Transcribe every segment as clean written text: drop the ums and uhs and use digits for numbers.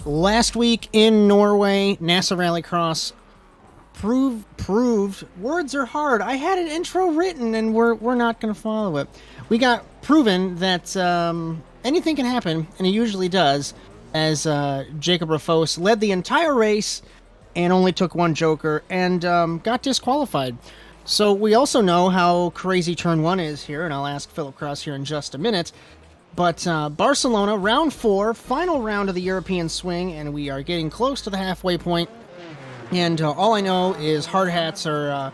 Last week in Norway, NASA Rallycross proved words are hard. I had an intro written and we're not going to follow it. We got proven that anything can happen, and it usually does, as Jacob Rafos led the entire race and only took one joker and got disqualified. So we also know how crazy turn one is here, and I'll ask Philip Kraus here in just a minute. But Barcelona, round 4, final round of the European swing, and we are getting close to the halfway point. And all I know is hard hats are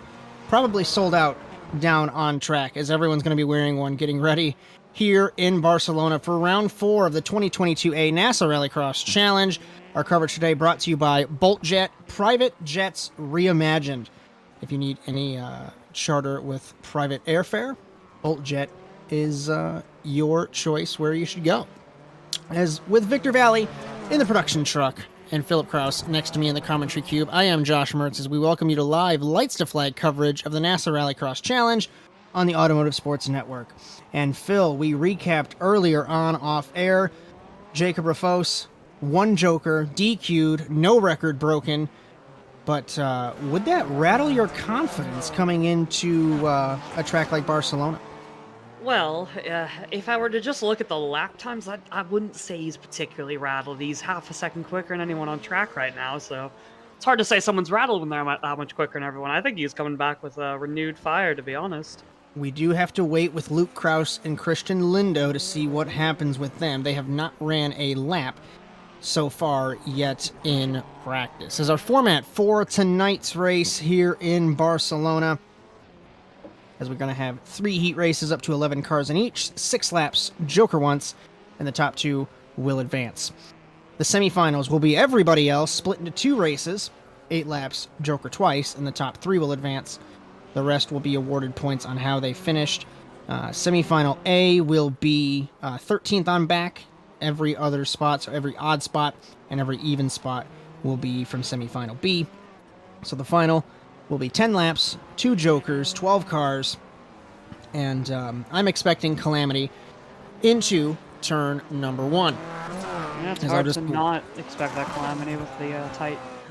probably sold out down on track, as everyone's going to be wearing one getting ready here in Barcelona for round 4 of the 2022A NASA Rallycross Challenge. Our coverage today brought to you by BoltJet, private jets reimagined. If you need any charter with private airfare, BoltJet is your choice where you should go. As with Victor Vallee in the production truck and Philip Kraus next to me in the commentary cube, I am Josh Mertz as we welcome you to live Lights to Flag coverage of the NASA Rallycross Challenge on the Automotive Sports Network. And Phil, we recapped earlier on off air, Jacob Rafos, one joker, DQ'd, no record broken. But would that rattle your confidence coming into a track like Barcelona? Well, if I were to just look at the lap times, I wouldn't say he's particularly rattled. He's half a second quicker than anyone on track right now, so it's hard to say someone's rattled when they're that much quicker than everyone. I think he's coming back with a renewed fire, to be honest. We do have to wait with Luke Kraus and Christian Lindo to see what happens with them. They have not ran a lap so far yet in practice. As our format for tonight's race here in Barcelona, as we're going to have 3 heat races up to 11 cars in each, 6 laps, joker once, and the top 2 will advance. The semifinals will be everybody else, split into 2 races, 8 laps, joker twice, and the top 3 will advance. The rest will be awarded points on how they finished. Semifinal A will be 13th on back. Every other spot, so every odd spot and every even spot will be from semifinal B. So the final will be 10 laps, 2 jokers, 12 cars, and I'm expecting calamity into turn number 1. Yeah, it's hard to not expect that calamity with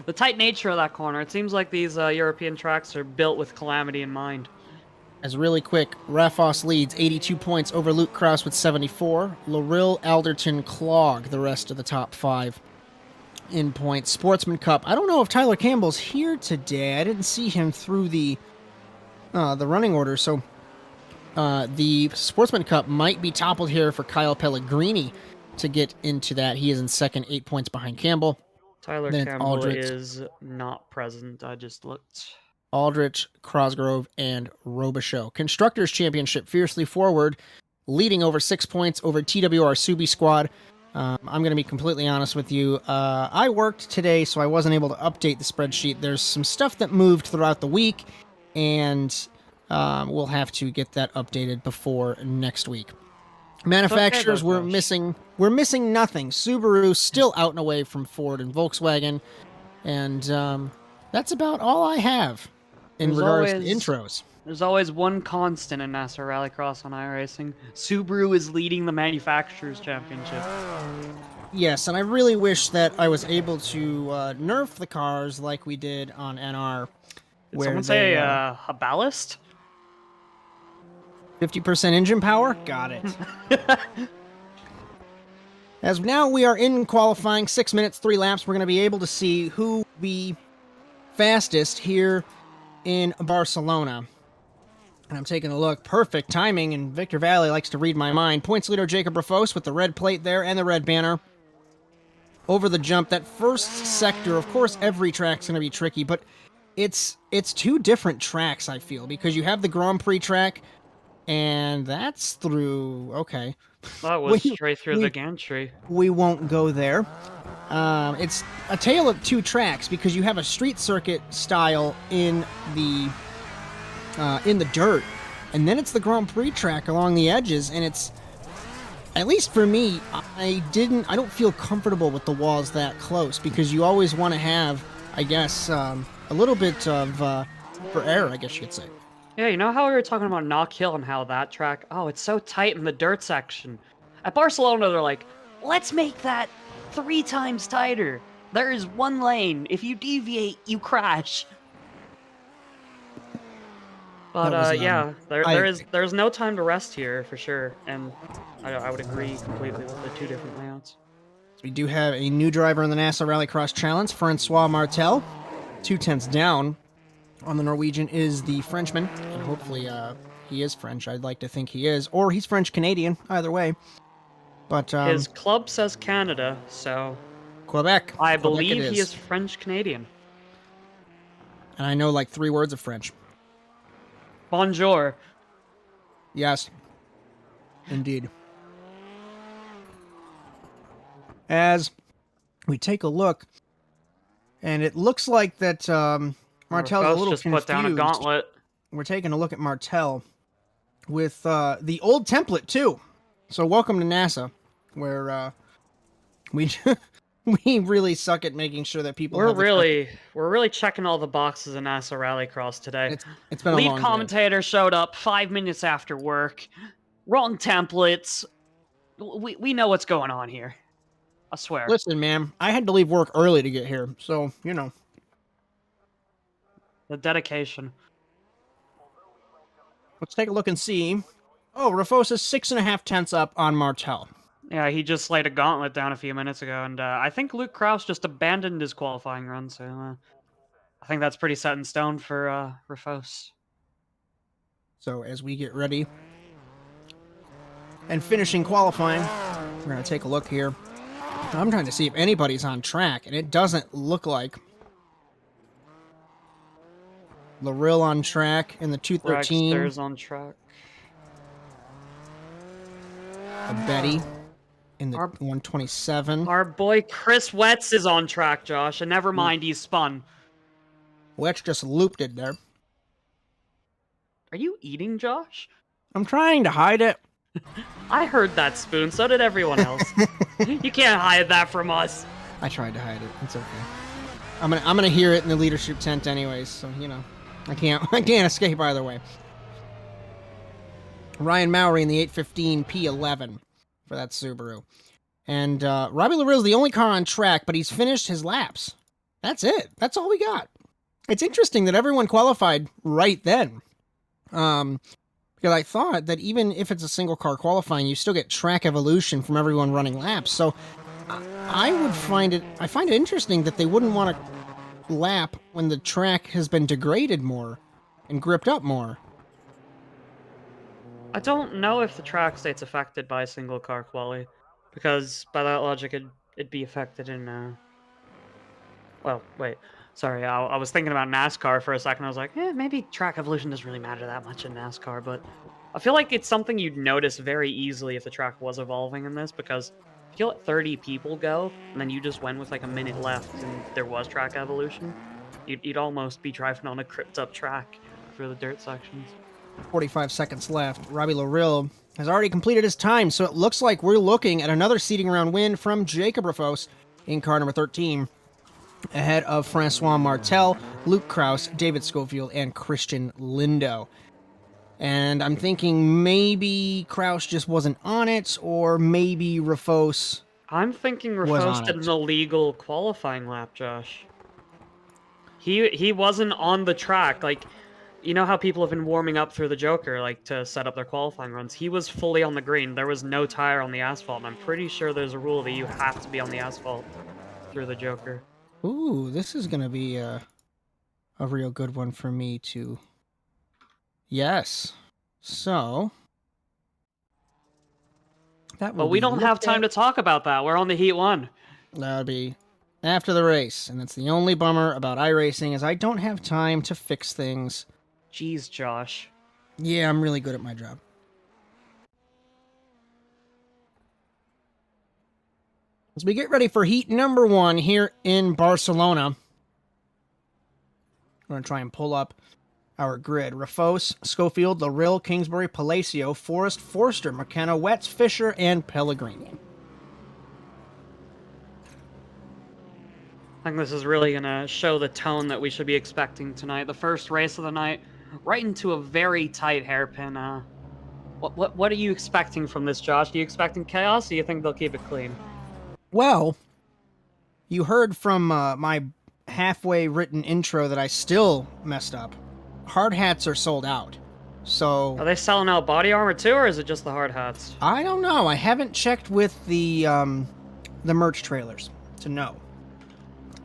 the tight nature of that corner. It seems like these European tracks are built with calamity in mind. As really quick, Rafos leads 82 points over Luke Kraus with 74. Loril, Alderton, Clog, the rest of the top 5 in points. Sportsman Cup. I don't know if Tyler Campbell's here today. I didn't see him through the running order, so the Sportsman Cup might be toppled here for Kyle Pellegrini to get into that. He is in second, 8 points behind Campbell. Tyler Campbell is not present. I just looked. Aldrich, Crosgrove, and Robichaux. Constructors Championship, Fiercely Forward, leading over 6 points over TWR Subi Squad. I'm going to be completely honest with you. I worked today, so I wasn't able to update the spreadsheet. There's some stuff that moved throughout the week, and we'll have to get that updated before next week. Manufacturers, we're missing nothing. Subaru still out and away from Ford and Volkswagen, and that's about all I have in regards to intros. There's always one constant in NASA Rallycross on iRacing. Subaru is leading the Manufacturers Championship. Yes, and I really wish that I was able to nerf the cars like we did on NR. Did someone say a ballast? 50% engine power? Got it. As now we are in qualifying, 6 minutes, 3 laps. We're going to be able to see who be fastest here in Barcelona. And I'm taking a look. Perfect timing, and Victor Vallee likes to read my mind. Points leader Jacob Rafos with the red plate there and the red banner. Over the jump, that first sector, of course every track's going to be tricky, but it's 2 different tracks, I feel, because you have the Grand Prix track, and that's through, okay. That was straight through the gantry. We won't go there. It's a tale of 2 tracks because you have a street circuit style in the dirt, and then it's the Grand Prix track along the edges, and it's, at least for me, I don't feel comfortable with the walls that close because you always want to have, I guess, a little bit of for error, I guess you could say. Yeah, you know how we were talking about Knock Hill and how that track, oh, it's so tight in the dirt section. At Barcelona, they're like, let's make that 3 times tighter. There is 1 lane. If you deviate, you crash. But yeah, there's no time to rest here for sure, and I would agree completely with the 2 different layouts. We do have a new driver in the NASA Rallycross Challenge, Francois Martel. 2/10 down on the Norwegian is the Frenchman, and hopefully he is French. I'd like to think he is, or he's French-Canadian, either way. But his club says Canada, so Quebec. I believe he is French-Canadian. And I know like 3 words of French. Bonjour. Yes. Indeed. As we take a look, and it looks like that Martel's a little just confused. Put down a gauntlet. We're taking a look at Martel with the old template too. So welcome to NASA, where we we really suck at making sure that people. We're really checking all the boxes in NASA Rallycross today. It's been a long day. Lead commentator showed up 5 minutes after work. Wrong templates. We know what's going on here. I swear. Listen, man, I had to leave work early to get here, so you know. The dedication. Let's take a look and see. Oh, Rafos is 6.5 tenths up on Martel. Yeah, he just laid a gauntlet down a few minutes ago, and I think Luke Kraus just abandoned his qualifying run, so I think that's pretty set in stone for Rafos. So as we get ready and finishing qualifying, we're going to take a look here. I'm trying to see if anybody's on track, and it doesn't look like. Larill on track in the 213. Rexter's on track. Betty in the 127. Our boy Chris Wetz is on track, Josh, and never mind, he's spun. Wetz just looped it there. Are you eating, Josh? I'm trying to hide it. I heard that spoon, so did everyone else. You can't hide that from us. I tried to hide it. It's okay. I'm gonna hear it in the leadership tent anyways, so you know. I can't escape either way. Ryan Mowry in the 815 P11 for that Subaru. And Robbie Larill's the only car on track, but he's finished his laps. That's it. That's all we got. It's interesting that everyone qualified right then. Because I thought that even if it's a single car qualifying, you still get track evolution from everyone running laps. So I find it interesting that they wouldn't want to lap when the track has been degraded more and gripped up more. I don't know if the track state's affected by single car quali, because by that logic it'd be affected in well, wait. Sorry, I was thinking about NASCAR for a second. I was like, maybe track evolution doesn't really matter that much in NASCAR, but I feel like it's something you'd notice very easily if the track was evolving in this, because if you let 30 people go, and then you just went with like a minute left and there was track evolution, you'd almost be driving on a cripped up track for the dirt sections. 45 seconds left. Robbie Larill has already completed his time, so it looks like we're looking at another seeding round win from Jacob Rafos in car number 13. Ahead of Francois Martel, Luke Kraus, David Schofield, and Christian Lindo. And I'm thinking maybe Kraus just wasn't on it, or maybe Rafos. I'm thinking Rafos did an illegal qualifying lap, Josh. He wasn't on the track. Like, you know how people have been warming up through the Joker, like, to set up their qualifying runs? He was fully on the green. There was no tire on the asphalt, and I'm pretty sure there's a rule that you have to be on the asphalt through the Joker. Ooh, this is going to be a real good one for me to... Yes. So... But we don't have time to talk about that. We're on the Heat 1. That would be after the race, and that's the only bummer about iRacing is I don't have time to fix things. Jeez, Josh. Yeah, I'm really good at my job. As we get ready for heat number 1 here in Barcelona, we're going to try and pull up our grid. Rafos, Schofield, Larill, Kingsbury, Palacio, Forrest, Forster, McKenna, Wetz, Fisher, and Pellegrini. I think this is really going to show the tone that we should be expecting tonight. The first race of the night, right into a very tight hairpin. What are you expecting from this, Josh? Are you expecting chaos, or do you think they'll keep it clean? Well, You heard from my halfway written intro that I still messed up. Hard hats are sold out. So Are they selling out body armor too, or is it just the hard hats? I don't know. I haven't checked with the merch trailers to know.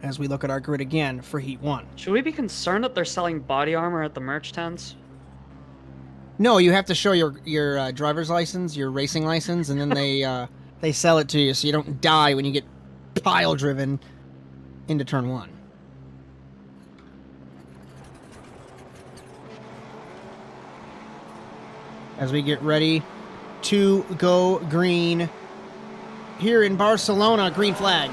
As we look at our grid again for Heat 1. Should we be concerned that they're selling body armor at the merch tents? No, you have to show your driver's license, your racing license, and then they sell it to you so you don't die when you get pile driven into turn 1. As we get ready to go green here in Barcelona, green flag.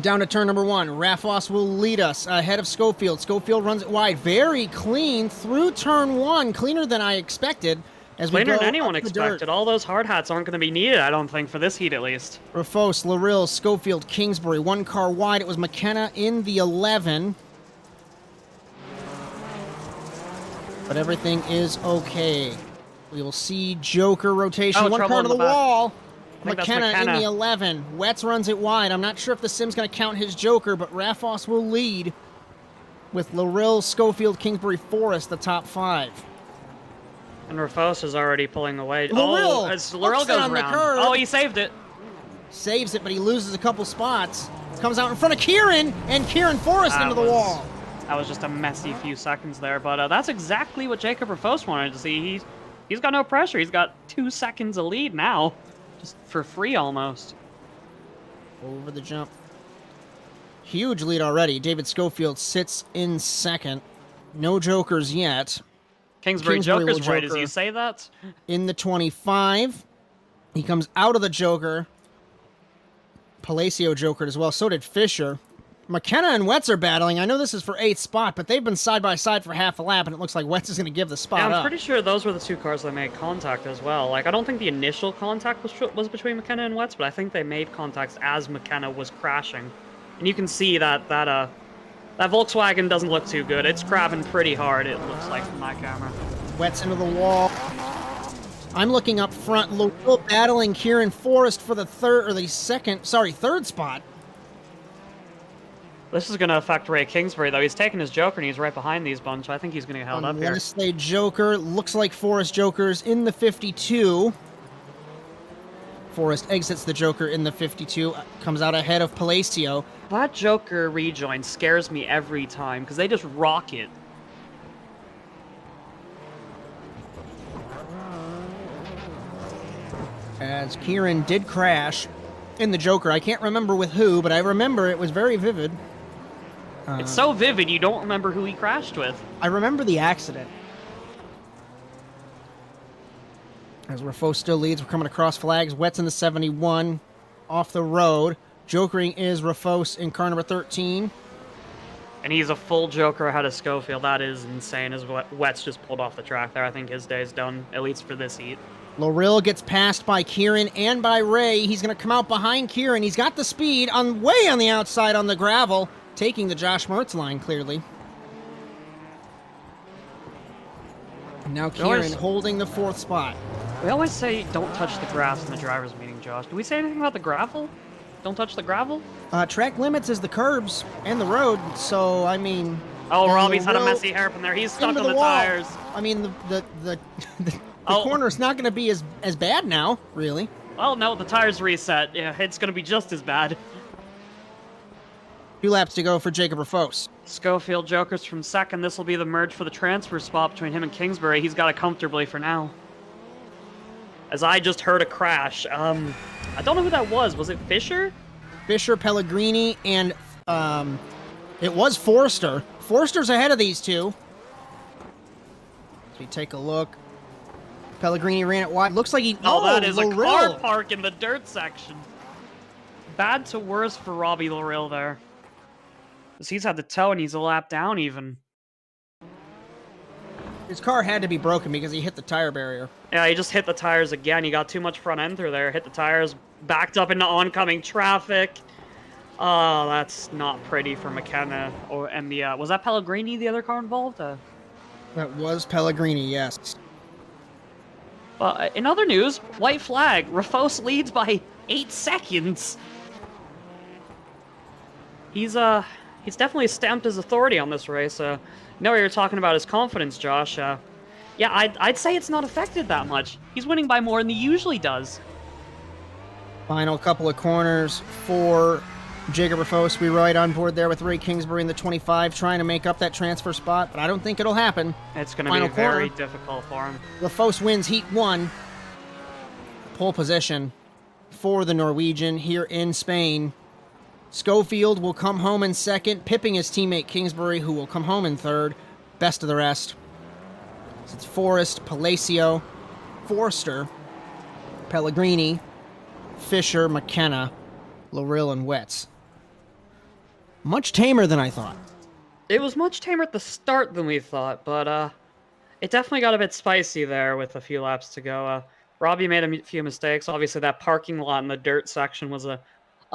Down to turn number 1. Raffos will lead us ahead of Schofield. Schofield runs it wide. Very clean through turn 1. Cleaner than I expected. As we Cleaner go than anyone up the dirt. expected. All those hard hats aren't going to be needed, I don't think, for this heat at least. Rafos, Larill, Schofield, Kingsbury. 1 car wide. It was McKenna in the 11. But everything is okay. We will see Joker rotation. Oh, 1 car to the back. wall. McKenna in the 11. Wetz runs it wide. I'm not sure if the sim's going to count his Joker, but Raffos will lead with Larill, Schofield, Kingsbury, Forrest, the top 5. And Rafos is already pulling away. Larill, as Larill goes on around. the curve. Oh, he saved it. Saves it, but he loses a couple spots. Comes out in front of Kieran, and Kieran Forrest into the wall. That was just a messy few seconds there, but that's exactly what Jacob Rafos wanted to see. He's got no pressure. He's got 2 seconds of lead now. Just for free, almost. Over the jump. Huge lead already. David Schofield sits in second. No Jokers yet. Kingsbury Joker's right as you say that. In the 25. He comes out of the Joker. Palacio Jokered as well. So did Fisher. McKenna and Wetz are battling. I know this is for 8th spot, but they've been side by side for half a lap, and it looks like Wetz is going to give the spot I'm up. pretty sure those were the 2 cars that made contact as well. Like, I don't think the initial contact was between McKenna and Wetz, but I think they made contacts as McKenna was crashing. And you can see that Volkswagen doesn't look too good. It's crabbing pretty hard, it looks like from my camera. Wetz into the wall. I'm looking up front. Lowell battling Kieran Forrest for the third spot. This is going to affect Ray Kingsbury, though. He's taking his Joker, and he's right behind these bunch. I think he's going to get held up here. Unless they Joker. Looks like Forrest Joker's in the 52. Forrest exits the Joker in the 52. Comes out ahead of Palacio. That Joker rejoin scares me every time, because they just rock it. As Kieran did crash in the Joker. I can't remember with who, but I remember it was very vivid. It's so vivid, you don't remember who he crashed with. I remember the accident. As Rafos still leads, we're coming across flags. Wetz in the 71, off the road. Jokering is Rafos in car number 13. And he's a full Joker ahead of Schofield. That is insane, as Wetz just pulled off the track there. I think his day's done, at least for this heat. Larill gets passed by Kieran and by Ray. He's going to come out behind Kieran. He's got the speed way on the outside on the gravel, taking the Josh Mertz line clearly. And now Kieran holding the 4th spot. We always say don't touch the grass in the driver's meeting, Josh. Do we say anything about the gravel? Don't touch the gravel? Track limits is the curbs and the road, so I mean... Oh, Robbie's had a messy hairpin there. He's stuck on the tires. I mean, the corner's not going to be as bad now, really. Well, no, the tires reset. Yeah, it's going to be just as bad. 2 laps to go for Jacob Rafos. Schofield Jokers from second. This will be the merge for the transfer spot between him and Kingsbury. He's got it comfortably for now. As I just heard a crash. I don't know who that was. Was it Fisher? Fisher, Pellegrini, and it was Forster. Forster's ahead of these 2. As we take a look. Pellegrini ran it wide. Looks like he... Oh, that is a car park in the dirt section. Bad to worse for Robbie Larill there. Because he's had the tow and he's a lap down even. His car had to be broken because he hit the tire barrier. Yeah, he just hit the tires again. He got too much front end through there. Hit the tires, backed up into oncoming traffic. Oh, that's not pretty for McKenna. Was that Pellegrini, the other car involved? That was Pellegrini, yes. In other news, white flag. Rafos leads by 8 seconds. He's definitely stamped his authority on this race. Know what you're talking about his confidence, Josh. Yeah, I'd say it's not affected that much. He's winning by more than he usually does. Final couple of corners for Jacob Rafos. We right on board there with Ray Kingsbury in the 25, trying to make up that transfer spot, but I don't think it'll happen. It's going to be very difficult for him. Rafos wins Heat 1. Pole position for the Norwegian here in Spain. Schofield will come home in second, pipping his teammate Kingsbury, who will come home in third. Best of the rest. It's Forrest, Palacio, Forster, Pellegrini, Fisher, McKenna, Loril, and Wetz. Much tamer than I thought. It was much tamer at the start than we thought, but it definitely got a bit spicy there with a few laps to go. Robbie made a few mistakes. Obviously, that parking lot in the dirt section was a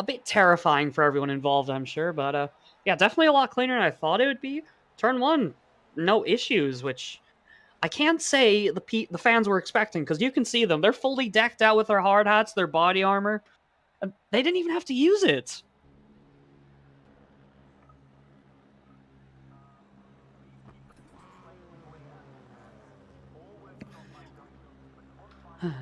bit terrifying for everyone involved, I'm sure. But yeah, definitely a lot cleaner than I thought it would be. Turn 1, no issues, which I can't say the fans were expecting, because you can see them. They're fully decked out with their hard hats, their body armor. And they didn't even have to use it.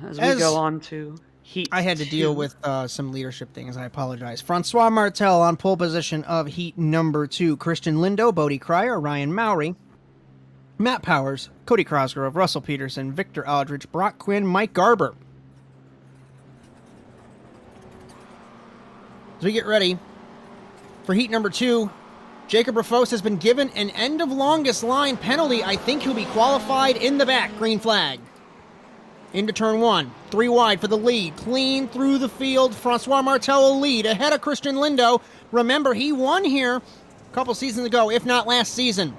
As we go on to Heat I had to 2. deal with some leadership things. I apologize. Francois Martel on pole position of Heat number 2. Christian Lindo, Bodie Cryer, Ryan Mowry, Matt Powers, Cody Crosgrove, Russell Peterson, Victor Aldrich, Brock Quinn, Mike Garber. As we get ready for Heat number 2, Jacob Rafos has been given an end of longest line penalty. I think he'll be qualified in the back. Green flag. Into turn 1. 3 wide for the lead. Clean through the field. Francois Martel will lead ahead of Christian Lindo. Remember, he won here a couple seasons ago, if not last season.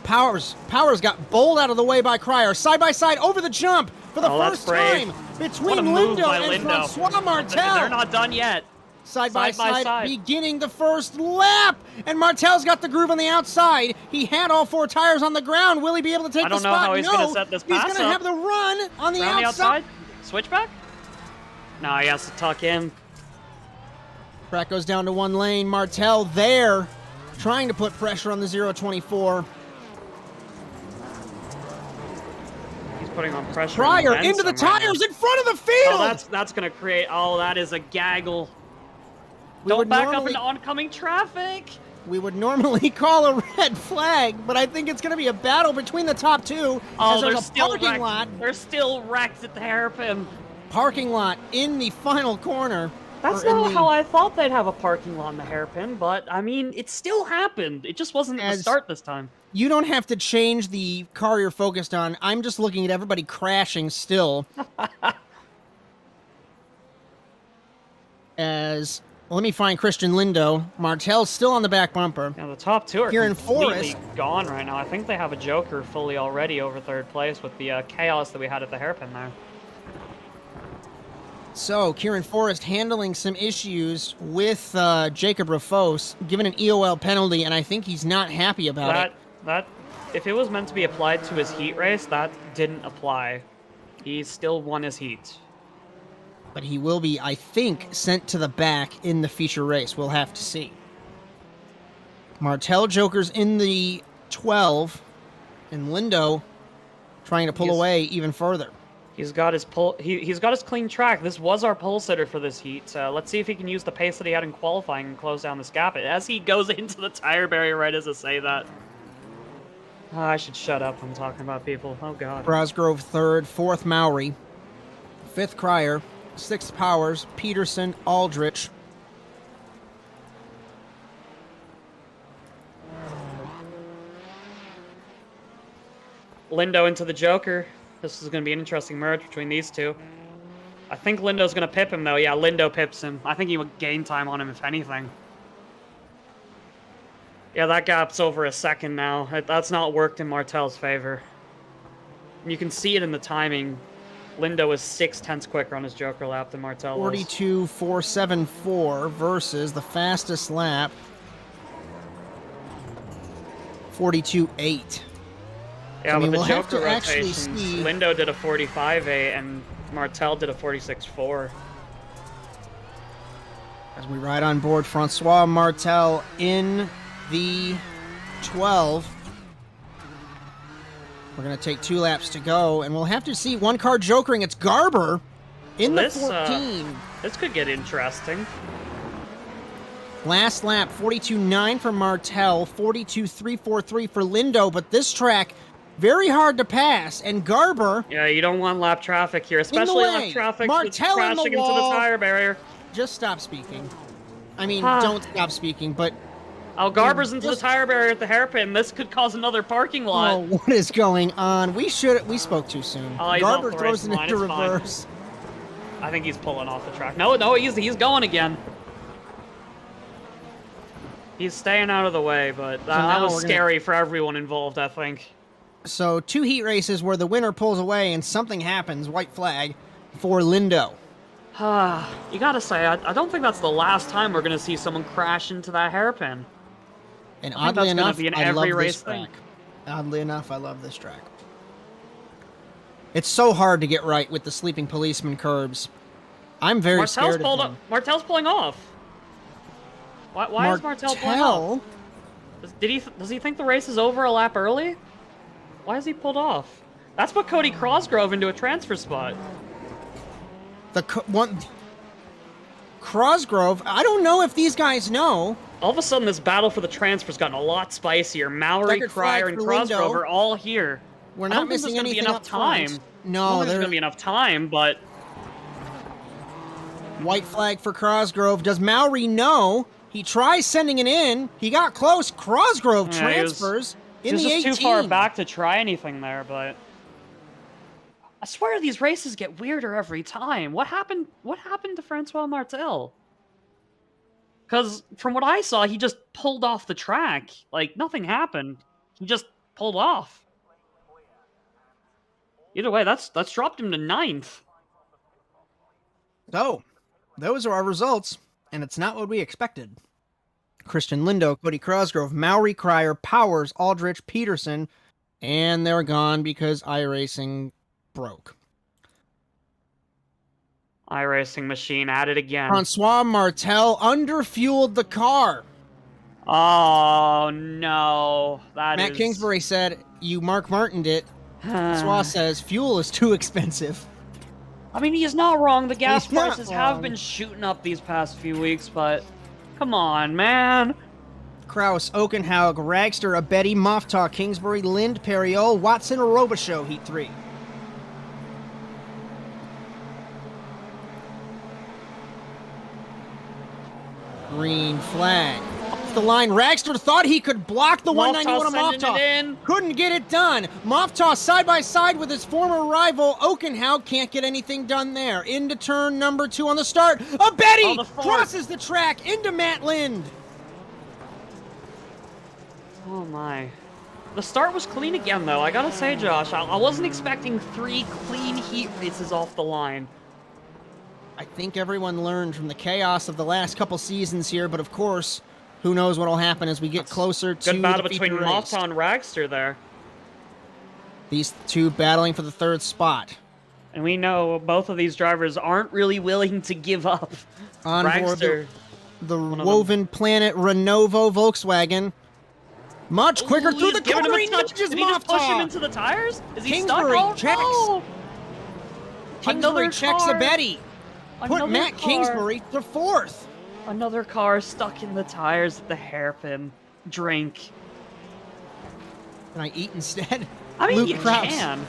Powers got bowled out of the way by Cryer. Side by side over the jump for the first time between Lindo and Francois Martel. They're not done yet. Side by side, beginning the first lap. And Martel's got the groove on the outside. He had all 4 tires on the ground. Will he be able to take the spot? I don't know how he's going to set this pass up. He's going to have the run on the outside. Switchback? No, he has to tuck in. Track goes down to 1 lane. Martel there, trying to put pressure on the 024. He's putting on pressure. Cryer into the tires in front of the field. Oh, that's going to create. Oh, that is a gaggle. Don't back up into oncoming traffic. We would normally call a red flag, but I think it's going to be a battle between the top 2. Oh, there's a parking lot. They're still wrecked at the hairpin. Parking lot in the final corner. That's not how I thought they'd have a parking lot in the hairpin, but I mean, it still happened. It just wasn't at the start this time. You don't have to change the car you're focused on. I'm just looking at everybody crashing still. Let me find Christian Lindo. Martel's still on the back bumper. Yeah, the top 2 are Kieran completely Forrest gone right now. I think they have a joker fully already over 3rd place with the chaos that we had at the hairpin there. So, Kieran Forrest handling some issues with Jacob Rafos, given an EOL penalty, and I think he's not happy about it. If it was meant to be applied to his heat race, that didn't apply. He still won his heat. But he will be, I think, sent to the back in the feature race. We'll have to see. Martel jokers in the 12, and Lindo trying to pull away even further. He's got his he's got his clean track. This was our pole sitter for this heat. Let's see if he can use the pace that he had in qualifying and close down this gap. As he goes into the tire barrier right as I say that. Oh, I should shut up when talking about people. Oh, God. Crosgrove 3rd, 4th Mowry, 5th Cryer, 6th Powers, Peterson, Aldrich. Lindo into the Joker. This is going to be an interesting merge between these two. I think Lindo's going to pip him, though. Yeah, Lindo pips him. I think he would gain time on him, if anything. Yeah, that gap's over a second now. That's not worked in Martel's favor. You can see it in the timing. Lindo is 6/10 quicker on his Joker lap than Martel was. 42.474 versus the fastest lap, 42.8. Yeah, so with the Joker rotations, Lindo did a 45.8 and Martel did a 46.4. As we ride on board Francois Martel in the 12. We're going to take 2 laps to go, and we'll have to see one car jokering. It's Garber in the 14. This could get interesting. Last lap, 42.9 for Martel, 42.343 for Lindo, but this track, very hard to pass, and Garber... Yeah, you don't want lap traffic here, especially lap traffic Martel crashing in the into the tire barrier. Just stop speaking. I mean, don't stop speaking, but... Oh, Garber's into the tire barrier at the hairpin. This could cause another parking lot. Oh, what is going on? We spoke too soon. Oh, Garber throws it into reverse. I think he's pulling off the track. No, he's going again. He's staying out of the way, but that was scary for everyone involved, I think. So 2 heat races where the winner pulls away and something happens, white flag, for Lindo. You gotta say, I don't think that's the last time we're gonna see someone crash into that hairpin. And oddly enough, I love this track. Oddly enough, I love this track. It's so hard to get right with the sleeping policeman curbs. I'm very scared of him. Martel's pulling off. Why is Martel pulling off? Does he think the race is over a lap early? Why is he pulled off? That's what Cody Crosgrove into a transfer spot. Crosgrove, I don't know if these guys know. All of a sudden, this battle for the transfer's gotten a lot spicier. Mowry, Cryer, and Crosgrove are all here. We're not missing anything up time. No, there's going to be enough time, but... White flag for Crosgrove. Does Mowry know? He tries sending it in. He got close. Crosgrove transfers in the 18. He's just too far back to try anything there, but... I swear these races get weirder every time. What happened to Francois Martel? Because from what I saw, he just pulled off the track. Like, nothing happened. He just pulled off. Either way, that's dropped him to 9th. So, those are our results, and it's not what we expected. Christian Lindo, Cody Crosgrove, Mowry, Cryer, Powers, Aldrich, Peterson, and they're gone because iRacing broke. iRacing machine at it again. Francois Martel underfueled the car. Oh, no. Matt Kingsbury said, you Mark Martin'd it. Francois says, fuel is too expensive. I mean, he's not wrong. The gas prices have been shooting up these past few weeks, but come on, man. Kraus, Okenhaug, Ragster, Abedi, Moftah, Kingsbury, Lind, Periol, Watson, Robichaux, Heat 3. Green flag. Off the line, Ragster thought he could block the 191 of Moftah. Couldn't get it done. Moftah side by side with his former rival, Okenhaug. Can't get anything done there. Into turn number 2 on the start. Abedi crosses the track into Matt Lind. Oh my. The start was clean again, though. I gotta say, Josh, I wasn't expecting 3 clean heat races off the line. I think everyone learned from the chaos of the last couple seasons here, but of course, who knows what will happen as we get closer to good battle between Moftah and Ragster there. These two battling for the 3rd spot. And we know both of these drivers aren't really willing to give up. On board the Woven Planet Renovo Volkswagen. Much quicker through the corner. He nudges Moftah. Did he just push him into the tires? Is he Kingsbury stuck? checks. No. Kingsbury checks Abedi. Put Matt Kingsbury to 4th. Another car stuck in the tires at the hairpin. Drink. Can I eat instead? I mean, you can.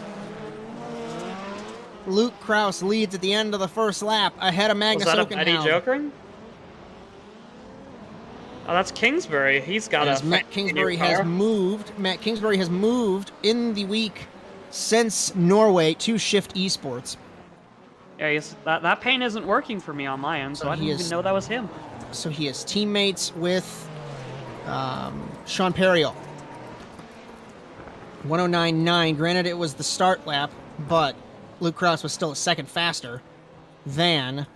Luke Kraus leads at the end of the 1st lap ahead of Magnus Okenhaug. Was that Eddie jokering? Oh, that's Kingsbury. He's got a Matt Kingsbury has moved. Matt Kingsbury has moved in the week since Norway to Shift Esports. Yeah, that paint isn't working for me on my end, so I didn't even know that was him. So he is teammates with Sean Periol. 109.9. Granted, it was the start lap, but Luke Kraus was still a second faster than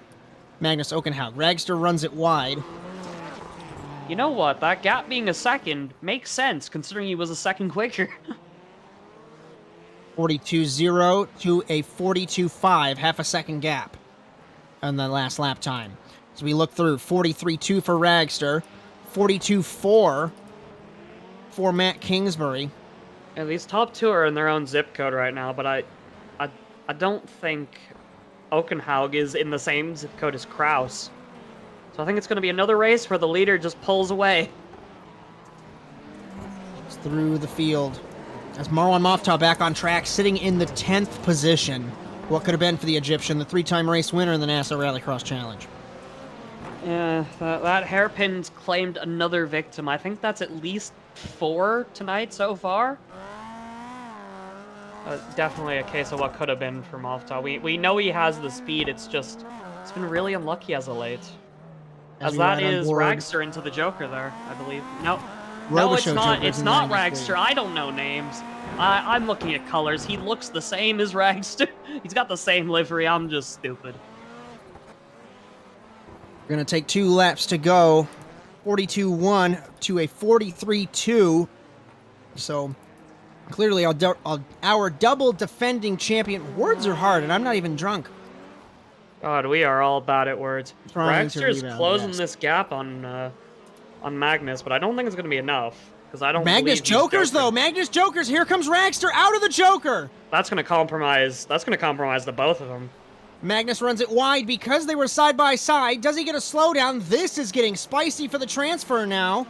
Magnus Okenhaug. Ragster runs it wide. You know what? That gap being a second makes sense, considering he was a second quicker. 42.0 to a 42.5, half a second gap on the last lap time. As we look through, 43-2 for Ragster, 42-4 for Matt Kingsbury. And these top two are in their own zip code right now, but I don't think Okenhaug is in the same zip code as Kraus. So I think it's going to be another race where the leader just pulls away. It's through the field. As Marwan Moftah back on track, sitting in the 10th position. What could have been for the Egyptian, the 3-time race winner in the NASA Rallycross Challenge. Yeah, that hairpin's claimed another victim. I think that's at least 4 tonight so far. Definitely a case of what could have been for Moftah. We know he has the speed, it's been really unlucky as of late. As that is Ragster into the Joker there, I believe. No, it's not. It's not Ragster. I don't know names. I'm looking at colors. He looks the same as Ragster. He's got the same livery. I'm just stupid. We're going to take 2 laps to go. 42-1 to a 43-2. So clearly our double defending champion. Words are hard, and I'm not even drunk. God, we are all bad at words. Ragster's closing this gap on Magnus, but I don't think it's going to be enough. Because I don't Magnus Jokers, though. Magnus Jokers. Here comes Ragster out of the Joker. That's going to compromise. That's going to compromise the both of them. Magnus runs it wide because they were side by side. Does he get a slowdown? This is getting spicy for the transfer now.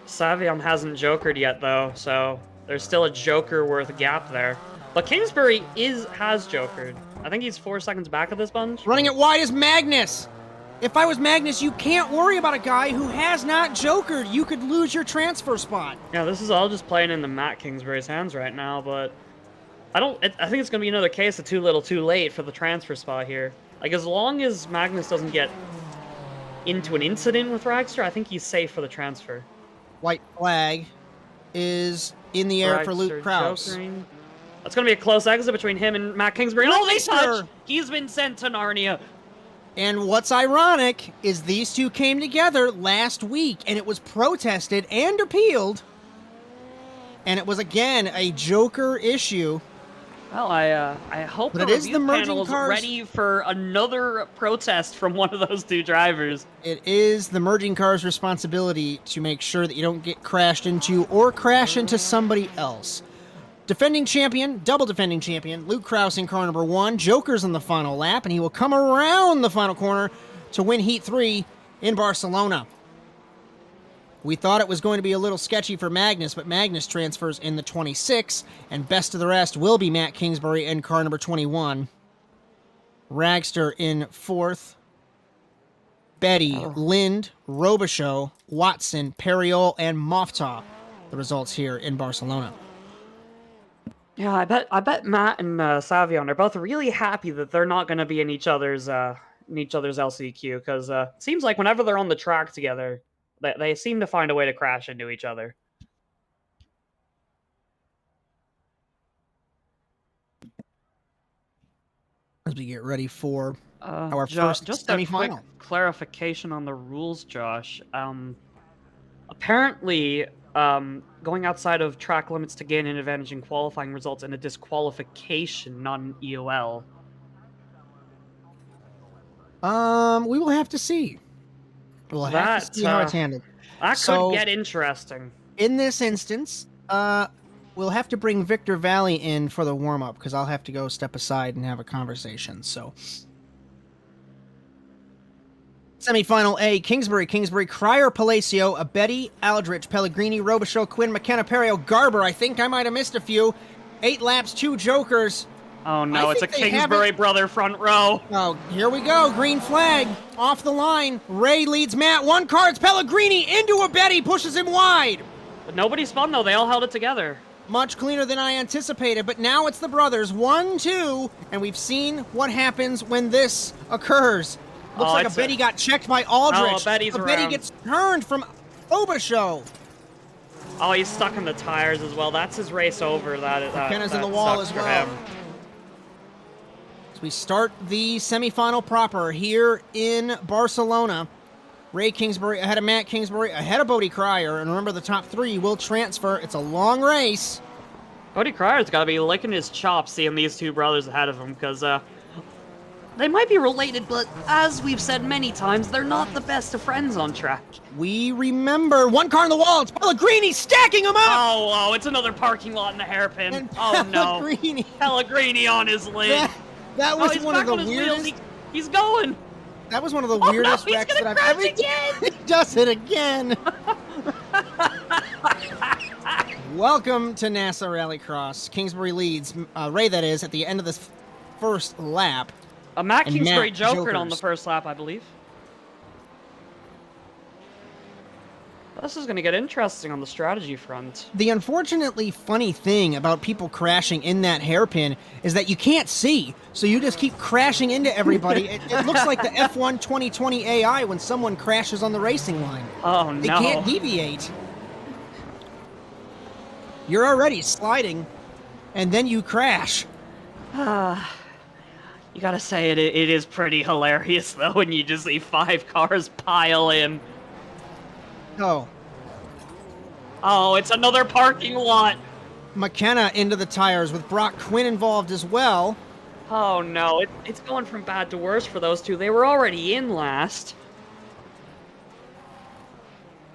Savion hasn't jokered yet, though, so there's still a Joker worth gap there. But Kingsbury has jokered. I think he's 4 seconds back of this bunch. Running it wide is Magnus. If I was Magnus, you can't worry about a guy who has not jokered. You could lose your transfer spot. Yeah, this is all just playing into Matt Kingsbury's hands right now, but I think it's going to be another case of too little too late for the transfer spot here. Like, as long as Magnus doesn't get into an incident with Ragster, I think he's safe for the transfer. White flag is in the air for Luke Kraus. Jokering. That's going to be a close exit between him and Matt Kingsbury. Oh, they touch! He's been sent to Narnia. And what's ironic is these two came together last week, and it was protested and appealed. And it was, again, a Joker issue. Well, I hope the review panel is ready for another protest from one of those two drivers. It is the merging car's responsibility to make sure that you don't get crashed into or crash into somebody else. Defending champion, double defending champion, Luke Kraus in car number 1. Joker's in the final lap, and he will come around the final corner to win Heat 3 in Barcelona. We thought it was going to be a little sketchy for Magnus, but Magnus transfers in the 26, and best of the rest will be Matt Kingsbury in car number 21. Ragster in 4th. Betty, Lind, Robichaux, Watson, Periol, and Moftah. The results here in Barcelona. Yeah, I bet Matt and Savion are both really happy that they're not going to be in each other's LCQ, because it seems like whenever they're on the track together, they seem to find a way to crash into each other. As we get ready for our first semifinal. A quick clarification on the rules, Josh. Apparently, going outside of track limits to gain an advantage in qualifying results in a disqualification, not an EOL. We will have to see. We'll have to see how it's handled. That could get interesting. In this instance, we'll have to bring Victor Vallee in for the warm-up, because I'll have to go step aside and have a conversation. So, semifinal A, Kingsbury, Cryer, Palacio, Abedi, Aldrich, Pellegrini, Robichaux, Quinn, McKenna, Perio, Garber. I think I might have missed a few. 8 laps, 2 jokers. Oh no, it's a Kingsbury brother front row. Oh, here we go. Green flag off the line. Ray leads Matt. 1 car. It's Pellegrini into Abedi, pushes him wide. But nobody spun though. They all held it together. Much cleaner than I anticipated, but now it's the brothers. 1, 2, and we've seen what happens when this occurs. Looks like Abedi got checked by Aldrich. Abedi gets turned from Robichaux. Oh, he's stuck in the tires as well. That's his race over. McKenna's in the wall as well. We start the semifinal proper here in Barcelona. Ray Kingsbury ahead of Matt Kingsbury, ahead of Bodie Cryer. And remember, the top 3 will transfer. It's a long race. Bodie Cryer's got to be licking his chops seeing these two brothers ahead of him, because They might be related, but as we've said many times, they're not the best of friends on track. We remember one car on the wall. It's Pellegrini stacking them up. Oh, it's another parking lot in the hairpin. And Oh no, Pellegrini. Pellegrini on his lid. That was he's one back of on the his weirdest. wheels. He's going. That was one of the weirdest he's wrecks gonna that I've ever. crash again. He does it again. Welcome to NASA Rallycross. Kingsbury leads. Ray, that is, at the end of this first lap. Matt And Kingsbury Matt jokered on the jokers. first lap, I believe. This is going to get interesting on the strategy front. The unfortunately funny thing about people crashing in that hairpin is that you can't see, so you just keep crashing into everybody. It looks like the F1 2020 AI when someone crashes on the racing line. Oh, no. They can't deviate. You're already sliding, and then you crash. You gotta say, it is pretty hilarious, though, when you just see 5 cars pile in. Oh, it's another parking lot. McKenna into the tires with Brock Quinn involved as well. Oh, no. It's going from bad to worse for those two. They were already in last.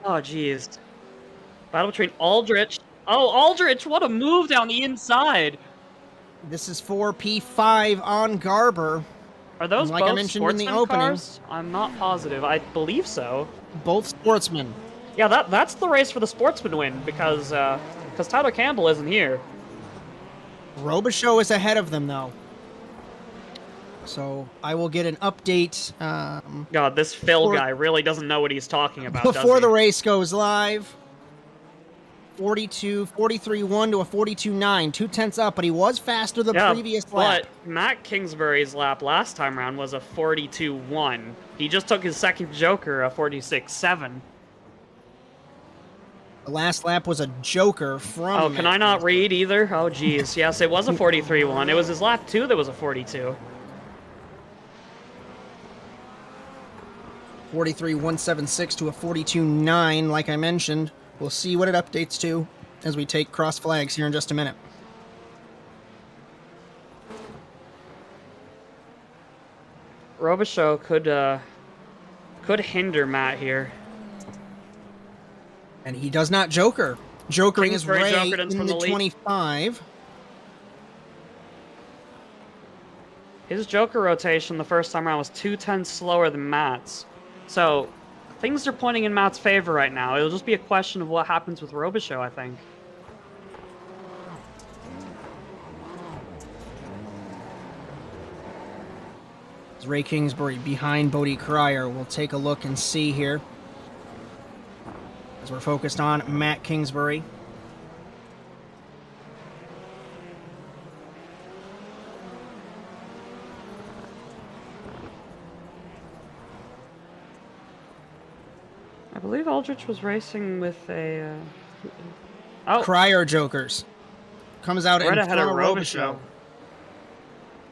Oh, jeez. Battle between Aldrich. Oh, Aldrich, what a move down the inside. This is 4P5 on Garber. Are those Like I both mentioned in the sportsman opening. cars? I'm not positive. I believe so. Both sportsmen. Yeah, that's the race for the sportsman win, because Tyler Campbell isn't here. Robichaux is ahead of them, though. So I will get an update God, this Phil before- guy really doesn't know what he's talking about, before does the he? race goes live. 43.1 to a 42.9. 2/10 up, but he was faster the previous lap. But Matt Kingsbury's lap last time around was a 42.1. He just took his second joker, a 46.7. The last lap was a joker from Oh, can I not read either? Oh, geez. Yes, it was a 43.1. It was his lap 2 that was a 42. 43.176 to a 42.9, like I mentioned. We'll see what it updates to as we take cross flags here in just a minute. Robichaux could hinder Matt here. And he does not joker. Jokering is Kingsbury Ray jokered in from the the lead. 25. His joker rotation the first time around was 2/10 slower than Matt's. So, things are pointing in Matt's favor right now. It'll just be a question of what happens with Robichaux, I think. It's Ray Kingsbury behind Bodie Cryer. We'll take a look and see here. As we're focused on Matt Kingsbury. I believe Aldrich was racing with a... Oh, Cryer jokers. Comes out right in ahead front of of Robichaux.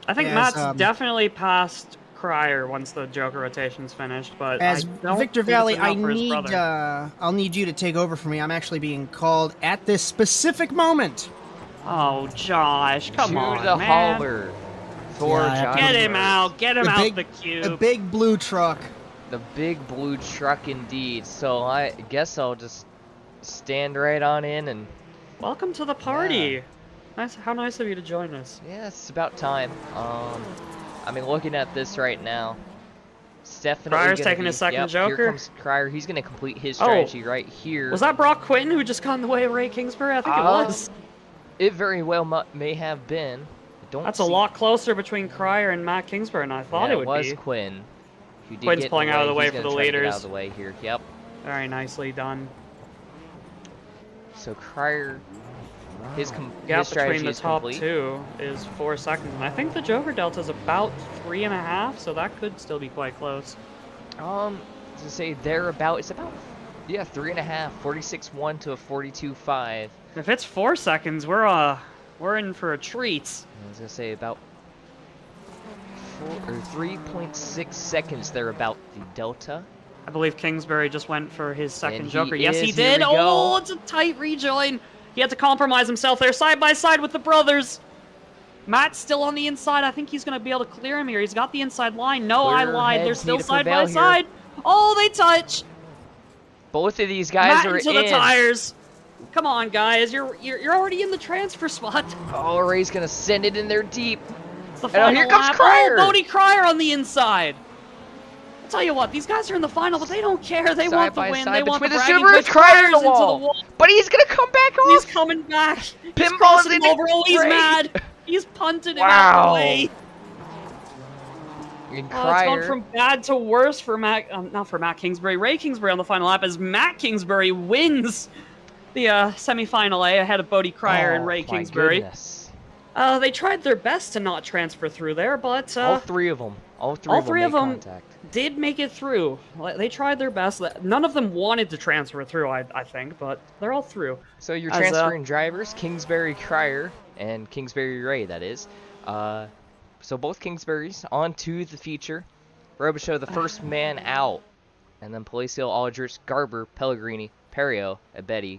I think As, Matt's definitely passed Cryer once the joker rotation's finished, but As I don't Victor think Vallee, it's I enough for his need brother. I'll need you to take over for me. I'm actually being called at this specific moment. Oh, Josh, come to on, the man. hauler. For Yeah, I have Johnny to- Get him Mertz. out. Get him The out big- the The cube. big blue truck. The big blue truck indeed. So I guess I'll just stand right on in and Welcome to the party. Nice. How nice of you to join us. yeah, it's about time. I mean, looking at this right now, it's definitely Crier's gonna taking be, his second yep, joker. Here comes Cryer. He's gonna complete his Oh. strategy right here. Was that Brock Quinn who just got in the way of Ray Kingsbury? I think it Um, was. It very well may have been. I don't That's a see- lot closer between Cryer and Matt Kingsbury than I thought yeah, it would was be. Quinn. Who did Quinn's get in pulling out of the way He's for gonna the try to get leaders. out of the way here. Yep. Very nicely done. So Cryer, his Gap strategy between the is top complete. two is 4 seconds, and I think the Joker Delta is about 3.5, so that could still be quite close. To say thereabout, it's about, yeah, 3.5, 46.1 to a 42.5. If it's 4 seconds, we're in for a treat. I was gonna say about 3.6 seconds thereabout the delta. I believe Kingsbury just went for his second And he Joker. Yes, he is. Here did. we go. Oh, it's a tight rejoin. He had to compromise himself there, side by side with the brothers. Matt's still on the inside. I think he's going to be able to clear him here. He's got the inside line. No, Clear I lied. heads They're still need to side by prevail here. side. Oh, they touch. Both of these guys Matt are into in. the tires. Come on, guys. You're already in the transfer spot. Oh, Ray's gonna send it in there deep. It's the Oh, final here comes lap. Cryer. Oh, Bodie Cryer on the inside. I'll tell you what, these guys are in the final, but they don't care. They want the win. They want the between the bragging Subaru, rights. Cryer in the Cryer's into wall. But he's gonna come back off. He's coming back. He's Pinball's crossing in him over. it. Oh, he's Ray. mad. He's punted him out of the Wow. way. And Oh, it's gone Cryer, from bad to worse for not for Matt Kingsbury. Ray Kingsbury on the final lap as Matt Kingsbury wins the semifinal A ahead of Bodie Cryer and Ray my Kingsbury. goodness. They tried their best to not transfer through there, but All three of them. All three of them made contact. did make it through. They tried their best. None of them wanted to transfer through, I think, but they're all through. So you're As, transferring drivers, Kingsbury, Cryer, and Kingsbury Ray, that is. So both Kingsburys on to the feature. Robichaux, the first man out. And then Palacio, Aldrich, Garber, Pellegrini, Perio, Abedi,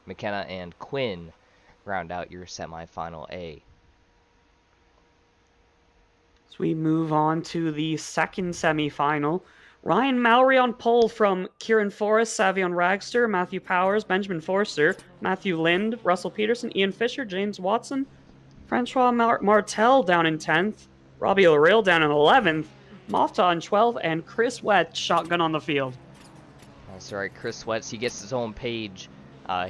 McKenna, and Quinn round out your semifinal A. So we move on to the second semifinal. Ryan Mallory on pole from Kieran Forrest, Savion Ragster, Matthew Powers, Benjamin Forster, Matthew Lind, Russell Peterson, Ian Fisher, James Watson, Francois Martel down in 10th, Robbie O'Reilly down in 11th, Mofta in 12th, and Chris Wett shotgun on the field. That's right, Chris Wetz, he gets his own page.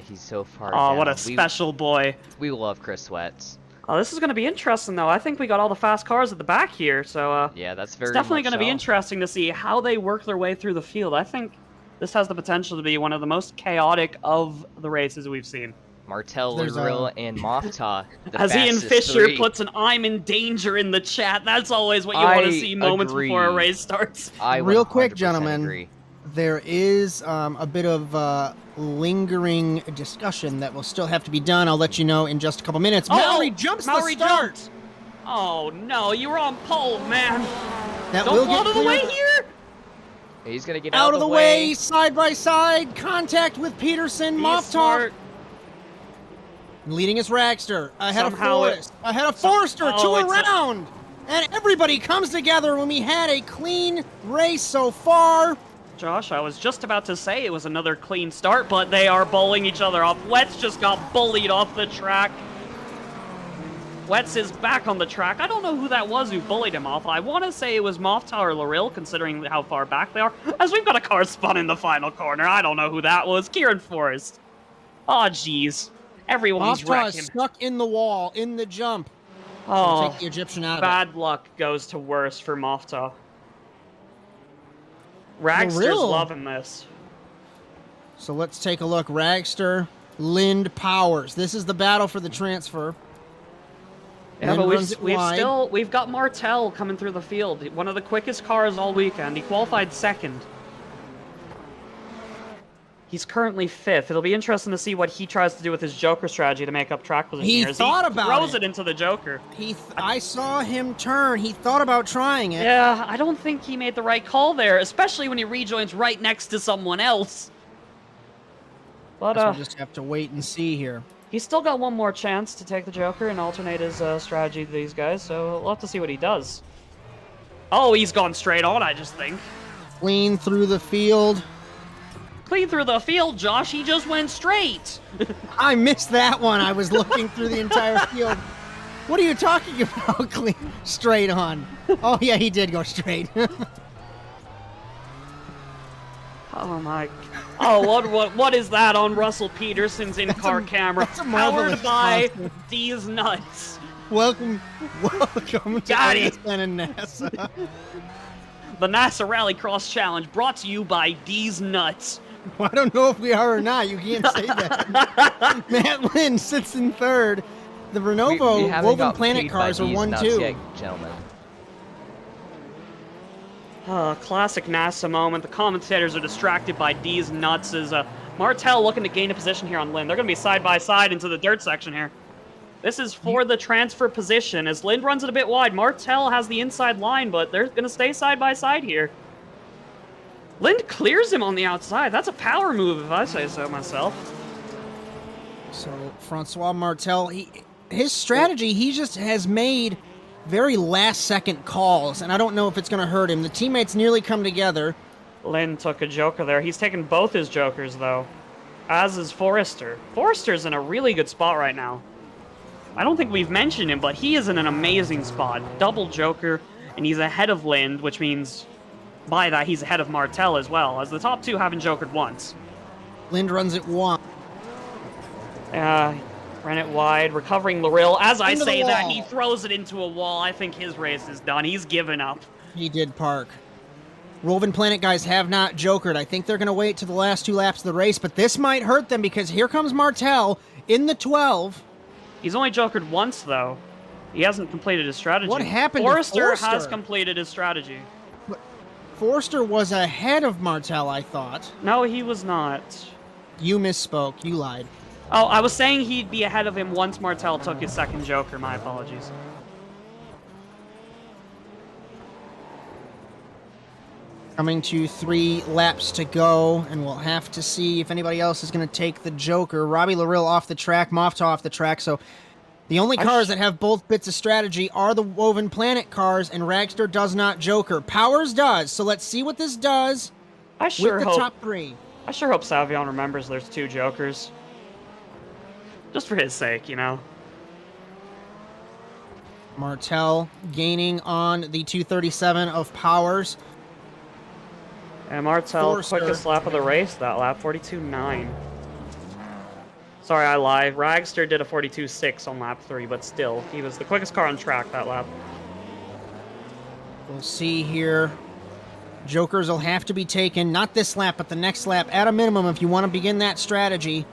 He's so far Oh, down. what a special boy. We love Chris Wetz. Oh, this is going to be interesting, though. I think we got all the fast cars at the back here, so Yeah, that's very it's definitely much going to be so. interesting to see how they work their way through the field. I think this has the potential to be one of the most chaotic of the races we've seen. Martel, There's Luril, and Mofta. As Ian Fisher puts an "I'm in danger" in the chat, that's always what you want to I see moments before a agree. race starts. I Real quick, 100% gentlemen, agree. there is a bit of lingering discussion that will still have to be done. I'll let you know in just a couple minutes. Mallory jumps Mallory the start. jumped. Oh no, you were on pole, man. That Don't will fall get to the way cleared. here. He's gonna get Out of the way, side by side, contact with Peterson, Be Mofta. smart. Leading is Ragster, ahead Somehow of Forrest, ahead of Forster, oh, it's around. And everybody comes together when we had a clean race so far. Josh, I was just about to say it was another clean start, but they are bowling each other off. Wetz just got bullied off the track. Wetz is back on the track. I don't know who that was who bullied him off. I want to say it was Mofta or Loril, considering how far back they are. As we've got a car spun in the final corner. I don't know who that was. Kieran Forrest. Oh, jeez. Everyone's Mofta wrecking. is stuck in the wall, in the jump. Oh, Take the Egyptian out of it. bad luck goes to worse for Mofta. Ragster's Loril. loving this. So let's take a look. Ragster, Lind, Powers. This is the battle for the transfer. Yeah, Lind but runs it wide. we've got Martel coming through the field. One of the quickest cars all weekend. He qualified second. He's currently 5th. It'll be interesting to see what he tries to do with his Joker strategy to make up track position. He here, as thought about throws it. it into the Joker. I saw him turn. He thought about trying it. Yeah, I don't think he made the right call there, especially when he rejoins right next to someone else. But Guess we'll just have to wait and see here. he's still got one more chance to take the Joker and alternate his strategy to these guys, so we'll have to see what he does. Oh, he's gone straight on, I just think. Clean through the field. Clean through the field, Josh. He just went straight. I missed that one. I was looking through the entire field. What are you talking about? Clean straight on. Oh yeah, he did go straight. Oh my! Oh, what is that on Russell Peterson's in-car camera? that's a marvelous Powered by costume. these nuts. welcome to Got it. ASN and NASA. The NASA Rallycross Challenge brought to you by D's Nuts. Well, I don't know if we are or not. You can't say that. Matt Lynn sits in third. The Renovo We haven't Woven got Planet paid by cars are these nuts 1-2. yet, gentlemen. Classic NASA moment. The commentators are distracted by D's Nuts as Martel looking to gain a position here on Lind. They're going to be side by side into the dirt section here. This is for the transfer position. As Lind runs it a bit wide, Martel has the inside line, but they're going to stay side by side here. Lind clears him on the outside. That's a power move, if I say so myself. So Francois Martel, his strategy, he just has made very last-second calls, and I don't know if it's going to hurt him. The teammates nearly come together. Lynn took a joker there. He's taken both his jokers, though, as is Forrester. Forrester's in a really good spot right now. I don't think we've mentioned him, but he is in an amazing spot. Double joker, and he's ahead of Lind, which means by that he's ahead of Martel as well, as the top two haven't jokered once. Lind runs it one. Ran it wide, recovering Loril. As I Into say the that, wall. he throws it into a wall. I think his race is done. He's given up. He did park. Rovin Planet guys have not jokered. I think they're going to wait to the last 2 laps of the race, but this might hurt them because here comes Martel in the 12. He's only jokered once, though. He hasn't completed his strategy. What happened to Forrester Forrester? has completed his strategy. Forrester was ahead of Martel, I thought. No, he was not. You misspoke. You lied. Oh, I was saying he'd be ahead of him once Martel took his second joker. My apologies. Coming to 3 laps to go, and we'll have to see if anybody else is going to take the joker. Robbie Loril off the track, Mofta off the track, so the only cars that have both bits of strategy are the Woven Planet cars, and Ragster does not joker. Powers does, so let's see what this does I sure with the hope. top 3. I sure hope Savion remembers there's 2 jokers. Just for his sake, you know. Martel gaining on the 237 of Powers. And Martel, Forrester. quickest lap of the race that lap, 42.9. Sorry, I lied. Ragster did a 42.6 on lap 3, but still, he was the quickest car on track that lap. We'll see here. Jokers will have to be taken, not this lap, but the next lap, at a minimum, if you want to begin that strategy,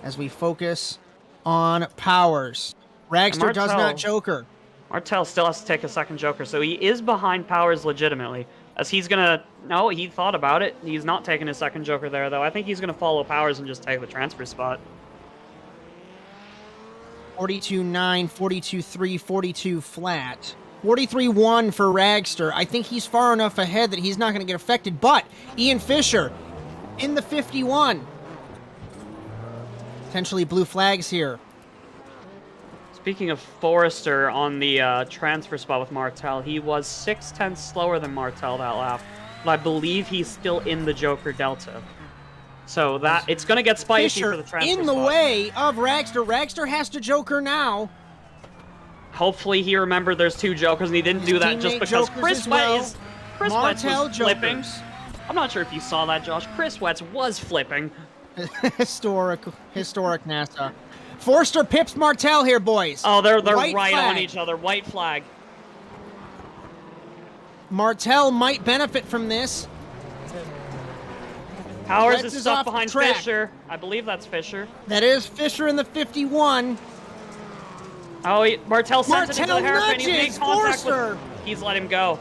as we focus on Powers. Ragster does not joker. Martel still has to take a second joker, so he is behind Powers legitimately. As he's gonna... No, he thought about it. He's not taking his second joker there, though. I think he's gonna follow Powers and just take the transfer spot. 42.9, 42.3, 42 flat. 43.1 for Ragster. I think he's far enough ahead that he's not going to get affected, but Ian Fisher in the 51. Potentially blue flags here. Speaking of Forrester on the transfer spot with Martel, he was 6/10 slower than Martel that lap, but I believe he's still in the Joker Delta. So that it's going to get spicy Fisher for the transfer in the spot. way of Ragster. Ragster has to joker now. Hopefully he remembered there's 2 jokers and he didn't His do that just teammate because jokers Chris as well. Chris Wetz Martel was flipping. jokers. I'm not sure if you saw that, Josh. Chris Wetz was flipping. historic NASA. Forster pips Martel here, boys. Oh, they're White right flag. on each other. White flag. Martel might benefit from this. Powers Wetz is is stuck off the behind track. Fisher. I believe that's Fisher. That is Fisher in the 51. Oh, Martel sent it into the Martel hairpin. He's made nudges contact Forster. with... He's let him go.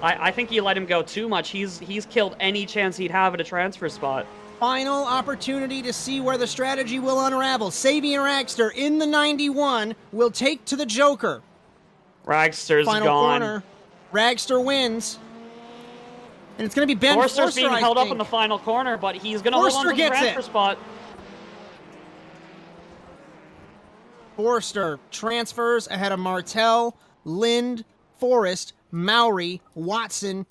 I think he let him go too much. He's killed any chance he'd have at a transfer spot. Final opportunity to see where the strategy will unravel. Savian Ragster in the 91 will take to the Joker. Ragster's Final gone. corner. Ragster wins. And it's going to be Ben Forster's Forster, being I held up think. in the final corner, but he's going to hold on Forster to the gets transfer it. spot. Forster transfers ahead of Martel, Lind, Forrest, Mowry, Watson,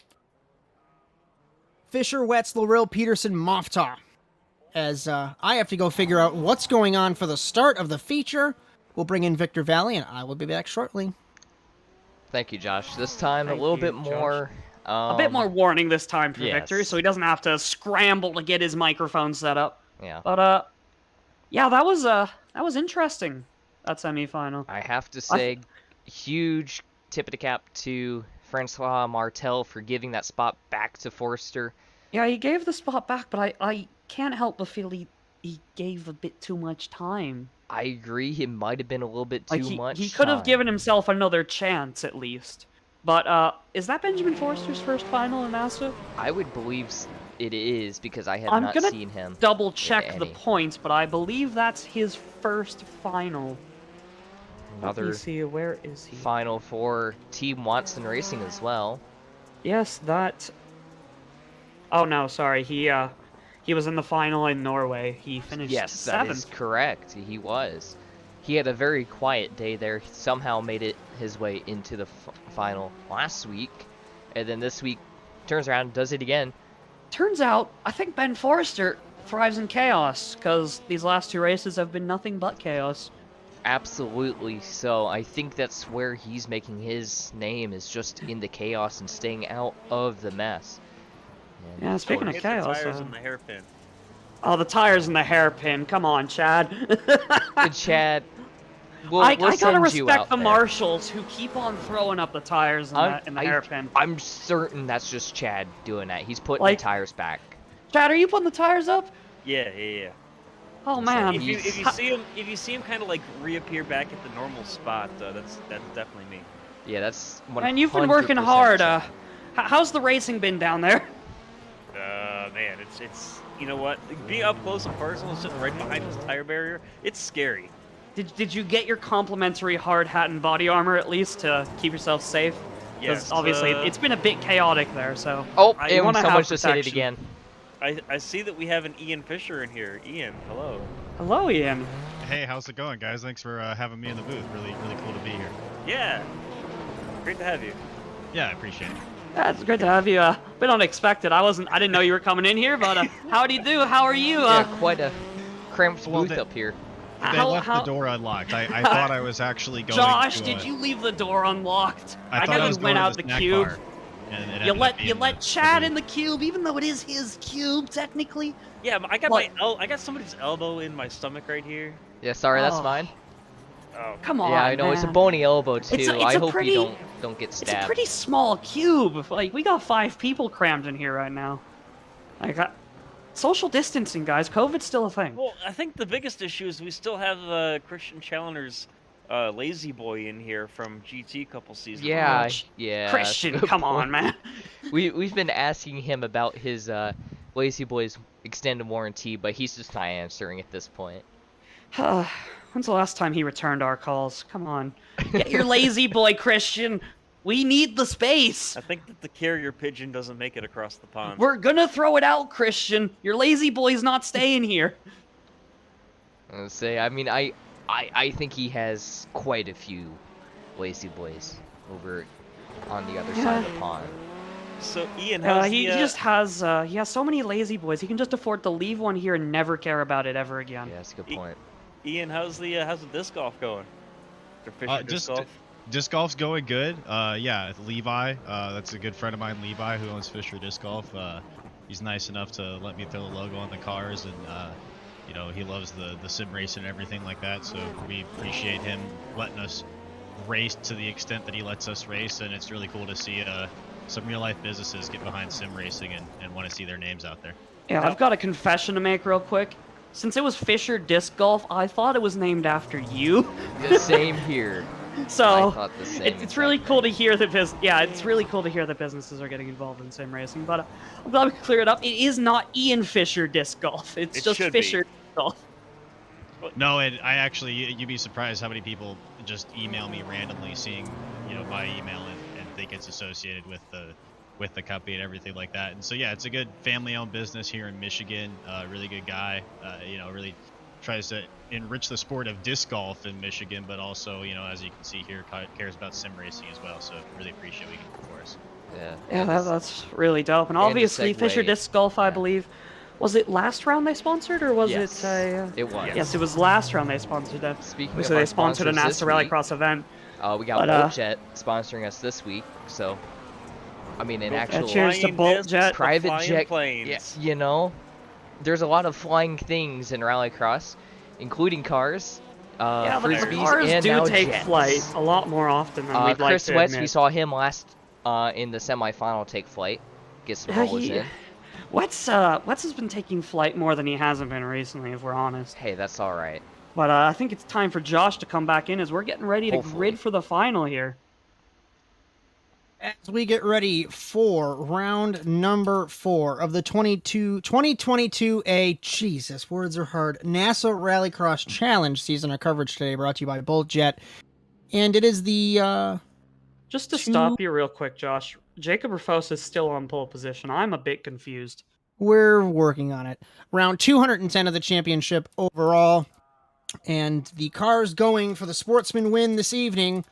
Fisher, Wetz, Loril, Peterson, Mofta. As I have to go figure out what's going on for the start of the feature, we'll bring in Victor Vallee, and I will be back shortly. Thank you, Josh. This time Thank a little you, bit more. A bit more warning this time for yes. Victor, so he doesn't have to scramble to get his microphone set up. Yeah. But yeah, that was interesting. That semifinal. I have to say, huge tip of the cap to Francois Martel for giving that spot back to Forster. Yeah, he gave the spot back, but I can't help but feel he gave a bit too much time. I agree, it might have been a little bit too much. He could have time. given himself another chance at least. But is that Benjamin Forster's first final in NASA? I would believe it is because I have I'm not gonna seen him. double check the any. points, but I believe that's his first final. Let Another me see, where is he? final for Team Watson Racing as well. Yes, that... Oh no, sorry, he was in the final in Norway. He finished Yes, 7th. that is correct. He was. he had a very quiet day there. He somehow made it his way into the final last week, and then this week turns around and does it again. Turns out, I think Ben Forrester thrives in chaos, because these last 2 races have been nothing but chaos. Absolutely. So I think that's where he's making his name, is just in the chaos and staying out of the mess. And Yeah, speaking of chaos... The tires and the hairpin. Oh, the tires and the hairpin. Come on, Chad. Chad, I we'll gotta send you respect out the there. marshals who keep on throwing up the tires and the hairpin. I'm certain that's just Chad doing that. He's putting Like- the tires back. Chad, are you putting the tires up? Yeah. Oh man. If you see him kind of like reappear back at the normal spot, that's definitely me. Yeah, that's 100% Man, you've been working hard. Chad. How's the racing been down there? Man, it's you know what? Being up close and personal, sitting right behind this tire barrier, it's scary. Did you get your complimentary hard hat and body armor at least to keep yourself safe? Yes. Obviously it's been a bit chaotic there, so. Oh, I and wanna someone have just hit it protection. again. I see that we have an Ian Fisher in here. Ian, hello. Hello, Ian. Hey, how's it going, guys? Thanks for having me in the booth. Really cool to be here. Yeah. Great to have you. Yeah, I appreciate it. Yeah, it's great to have you. Bit unexpected. I didn't know you were coming in here, but how do you do? How are you? Yeah, quite a cramped Well, booth up here. They left the door unlocked. I thought I was actually going Josh, to, did you leave the door unlocked? I thought I was went going out to the snack cube. bar, and it You ended up being let the Chad booth. in the cube, even though it is his cube technically. Yeah, I got What? I got somebody's elbow in my stomach right here. Yeah, sorry, that's Oh. mine. Oh, Come on, Yeah, I know, it's a man. bony elbow too. It's I a hope pretty- you don't get It's a stabbed. pretty small cube. Like, we got 5 people crammed in here right now. Like, social distancing, guys. COVID's still a thing. Well, I think the biggest issue is we still have Christian Challoner's lazy boy in here from GT a couple seasons ago. Yeah, Ch- yeah. Christian, good come on, point. man. We've been asking him about his Lazy Boy's extended warranty, but he's just not answering at this point. When's the last time he returned our calls? Come on. Get your lazy boy, Christian. We need the space. I think that the carrier pigeon doesn't make it across the pond. We're gonna throw it out, Christian. Your lazy boy's not staying here. I mean, I think he has quite a few Lazy Boys over on the other side of the pond. So Ian, how's He the, just has so many lazy boys. He can just afford to leave one here and never care about it ever again. Yeah, that's a good point. Ian, how's the disc golf going? Or Fisher disc golf? Disc golf's going good. Yeah, Levi, that's a good friend of mine, Levi, who owns Fisher Disc Golf. He's nice enough to let me throw the logo on the cars, and you know, he loves the sim racing and everything like that. So we appreciate him letting us race to the extent that he lets us race, and it's really cool to see some real life businesses get behind sim racing and want to see their names out there. Yeah, I've got a confession to make real quick. Since it was Fisher Disc Golf, I thought it was named after you. The same here. So I thought the same it's really exact cool to thing. hear that it's really cool to hear that businesses are getting involved in sim racing. But I'm glad we clear it up. It is not Ian Fisher Disc Golf. It's It just should be. Fisher Disc Golf. No, and I actually, you'd be surprised how many people just email me randomly, seeing, you know, my email and think it's associated with the company and everything like that. And so yeah, it's a good family-owned business here in Michigan. Really good guy. You know, really tries to enrich the sport of disc golf in Michigan, but also, you know, as you can see here, cares about sim racing as well. So really appreciate what you can do for us. Yeah. Yeah, that's really dope. And And to obviously, Fisher segue, Disc Golf, I yeah. believe, was it last round they sponsored, or was Yes, it? it was. Yes, it was last round they sponsored them. Speaking Obviously, of they our sponsored a sponsors this NASA week, Rallycross event. We got But, BoatJet sponsoring us this week, so I mean, an Boat actual cheers to flying Bolt discs, Jet. the private flying jet. planes. Yeah, you know, there's a lot of flying things in Rallycross, including cars, Yeah, but the frisbees, cars and do now take jets. flight a lot more often than we'd like Chris to Wetz, admit. we saw him last in the semifinal take flight, get some Yeah, rollers in. Wetz has been taking flight more than he hasn't been recently, if we're honest. Hey, that's all right. But I think it's time for Josh to come back in as we're getting ready to Hopefully. grid for the final here. As we get ready for round number 4 of the 2022 Jesus, words are hard, NASA Rallycross Challenge season, our coverage today brought to you by BoltJet. And it is the, Just to stop you real quick, Josh, Jacob Rufos is still on pole position. I'm a bit confused. we're working on it. Round 210 of the championship overall. And the cars going for the sportsman win this evening,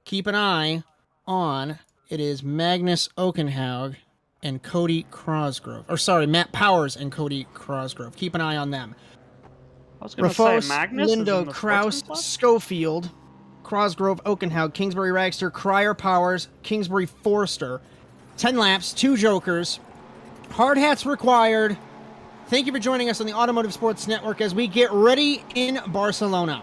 keep an eye on, it is Magnus Okenhaug and Cody Crosgrove. Or sorry, Matt Powers and Cody Crosgrove. Keep an eye on them. I was going to say Rafos, Magnus is in Lindo, the Kraus, sportsman class? Schofield, Crosgrove, Okenhaug, Kingsbury, Ragster, Cryer, Powers, Kingsbury, Forster. 10 laps, 2 jokers. Hard hats required. Thank you for joining us on the Automotive Sports Network as we get ready in Barcelona.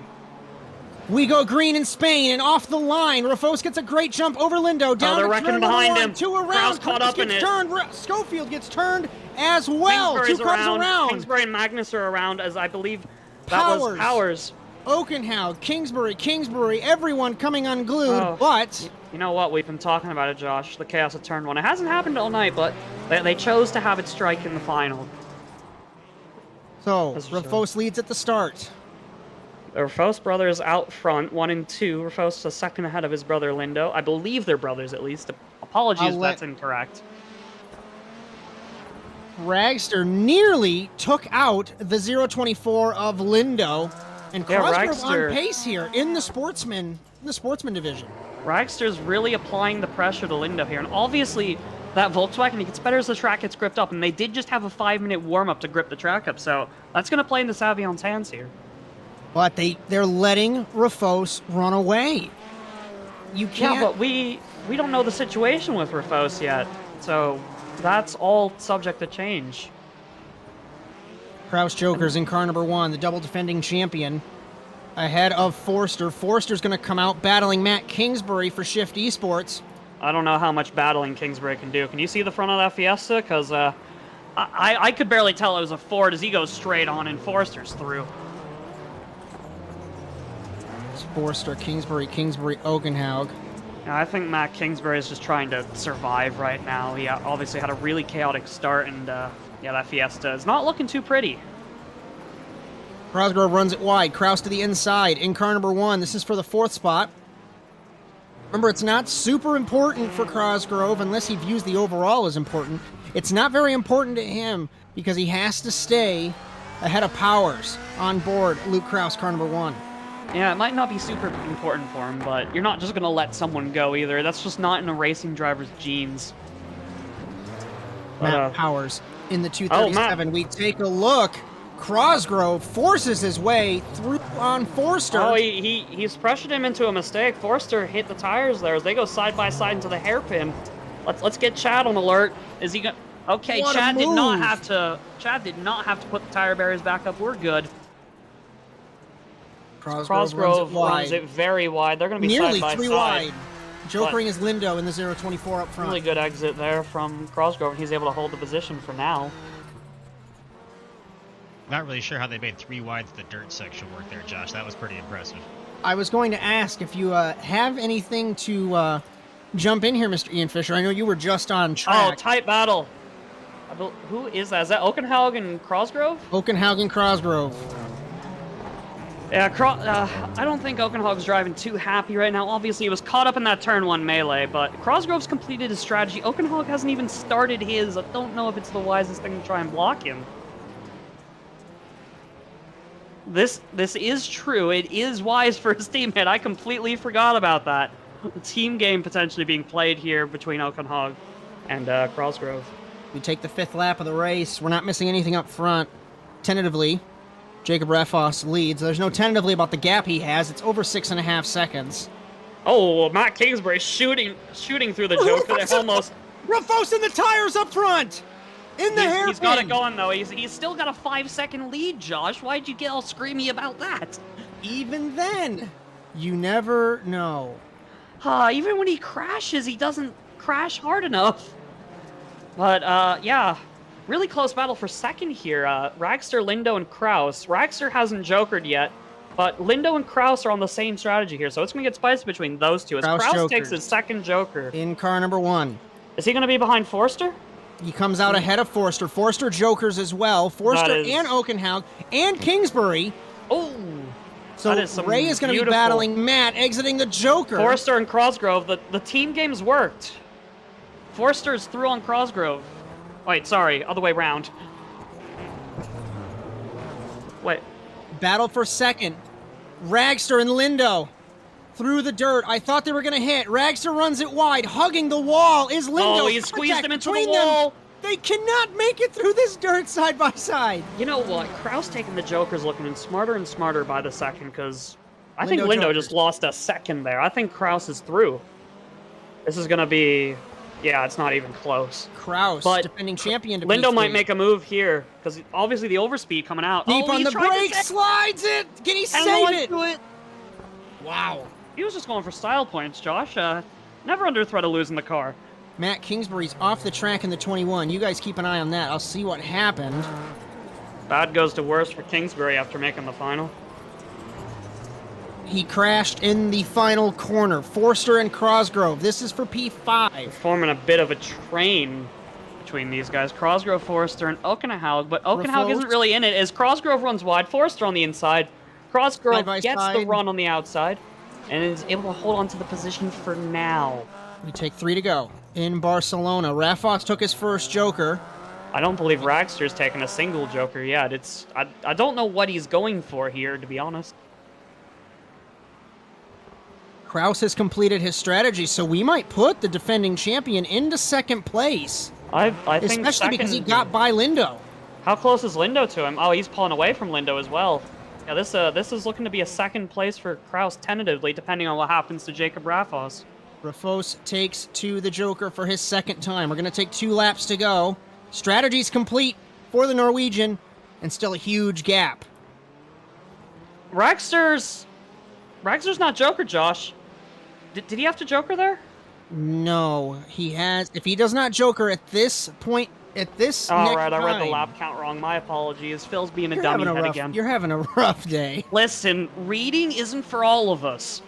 We go green in Spain and off the line. Rafos gets a great jump over Lindo. Down they're to wrecking turn behind one, him. 2 around. Kraus caught Kraus up in gets it. turned. Schofield gets turned as well. Kingsbury's 2 cars around. Kingsbury and Magnus are around, as I believe that was Powers. Okenhaug, Kingsbury, everyone coming unglued, Oh. but... You know what? We've been talking about it, Josh. The chaos of turn 1. It hasn't happened all night, but they chose to have it strike in the final. So, That's for Rafos leads at the start. The Rafos brothers out front, 1 and 2. Rafos a second ahead of his brother Lindo. I believe they're brothers, at least. Apologies if that's incorrect. Ragster nearly took out the 024 of Lindo, and Yeah, Crosgrove Ragster- on pace here in the sportsman division. Ragster's really applying the pressure to Lindo here, and obviously that Volkswagen, it gets better as the track gets gripped up, and they did just have a 5-minute warm-up to grip the track up, so that's going to play into Savion's hands here. But they're letting Rafos run away. You can't... Yeah, but we don't know the situation with Rafos yet, so that's all subject to change. Kraus Jokers in car number 1, the double defending champion, ahead of Forster. Forster's going to come out battling Matt Kingsbury for Shift Esports. I don't know how much battling Kingsbury can do. Can you see the front of that Fiesta? Because I could barely tell it was a Ford as he goes straight on and Forster's through. It's Forster, Kingsbury, Okenhaug. Yeah, I think Matt Kingsbury is just trying to survive right now. He obviously had a really chaotic start, and yeah, that Fiesta is not looking too pretty. Crosgrove runs it wide. Kraus to the inside in car number 1. This is for the 4th spot. Remember, it's not super important for Crosgrove unless he views the overall as important. It's not very important to him because he has to stay ahead of Powers on board Luke Kraus, car number 1. Yeah, it might not be super important for him, but you're not just going to let someone go either. That's just not in a racing driver's genes. Matt Powers in the 237. We take a look. Crosgrove forces his way through on Forster. Oh, he's pressured him into a mistake. Forster hit the tires there as they go side by side into the hairpin. Let's get Chad on alert. Is he going? Okay, What a Chad did not move. have to. Chad did not have to put the tire barriers back up. We're good. Crosgrove runs it very wide. They're going to be Nearly side by 3 side. wide. Jokering is Lindo in the 024 up front. Really good exit there from Crosgrove. He's able to hold the position for now. Not really sure how they made 3 wide to the dirt section work there, Josh. That was pretty impressive. I was going to ask if you have anything to jump in here, Mr. Ian Fisher. I know you were just on Oh, track. tight battle. Who is that? Is that Okenhaug and Crosgrove? Okenhaug and Crosgrove. Yeah, I don't think Okenhaug's driving too happy right now. Obviously, he was caught up in that turn 1 melee, but Crosgrove's completed his strategy. Okenhaug hasn't even started his. I don't know if it's the wisest thing to try and block him. This is true. It is wise for his teammate. I completely forgot about that. The team game potentially being played here between Okenhaug and Crosgrove. We take the 5th lap of the race. We're not missing anything up front. Tentatively, Jacob Rafos leads. There's no tentatively about the gap he has. It's over 6.5 seconds. Oh, Matt Kingsbury shooting through the Joker there almost. Rafos in the tires up front! In the hairpin! He's got it going, though. He's still got a 5-second lead, Josh. Why'd you get all screamy about that? Even then, you never know. Even when he crashes, he doesn't crash hard enough. But, yeah, really close battle for second here. Ragster, Lindo, and Kraus. Ragster hasn't jokered yet, but Lindo and Kraus are on the same strategy here, so it's going to get spicy between those two. As Kraus jokers. takes his second joker. In car number 1. Is he going to be behind Forster? He comes out ahead of Forster. Forster jokers as well. Forster That is- and Okenhaug and Kingsbury. Oh! So That is some Ray is going to be beautiful- battling Matt, exiting the joker. Forster and Crosgrove, the team game's worked. Forster's through on Crosgrove. Wait, sorry, other way round. Wait, Battle for second. Ragster and Lindo through the dirt. I thought they were going to hit. Ragster runs it wide. Hugging the wall is Lindo. Oh, he squeezed him into the between wall. them. They cannot make it through this dirt side by side. You know what? Kraus taking the Joker's looking and smarter by the second, because I think Lindo Lindo Jokers. just lost a second there. I think Kraus is through. This is going to be... Yeah, it's not even close. Kraus, But defending champion. To Lindo P3. might make a move here, because obviously the overspeed coming out. Deep on he's the trying to brake, save- slides it. Can he and save on it? to it. Wow. He was just going for style points, Josh. Never under threat of losing the car. Matt Kingsbury's off the track in the 21. You guys keep an eye on that. I'll see what happened. Bad goes to worse for Kingsbury after making the final. He crashed in the final corner. Forster and Crosgrove. This is for P5. Forming a bit of a train between these guys. Crosgrove, Forster, and Okenhaug, but Okenhaug isn't really in it as Crosgrove runs wide, Forster on the inside. Crosgrove Side by gets the side. run on the outside and is able to hold on to the position for now. We take 3 to go. In Barcelona, Rafox took his first Joker. I don't believe Ragster's taken a single Joker yet. I don't know what he's going for here, to be honest. Kraus has completed his strategy, so we might put the defending champion into second place. I think Especially because he second- got by Lindo. How close is Lindo to him? Oh, he's pulling away from Lindo as well. Yeah, this is looking to be a second place for Kraus tentatively, depending on what happens to Jacob Raffos. Rafos takes to the Joker for his second time. We're going to take 2 laps to go. Strategy's complete for the Norwegian, and still a huge gap. Ragster's not Joker, Josh. Did he have to Joker there? No, he has. If he does not Joker at this point, at this All next right, I read the time, lap count wrong. My apologies. Phil's being a you're dummy having a head rough, again. You're having a rough day. Listen, reading isn't for all of us.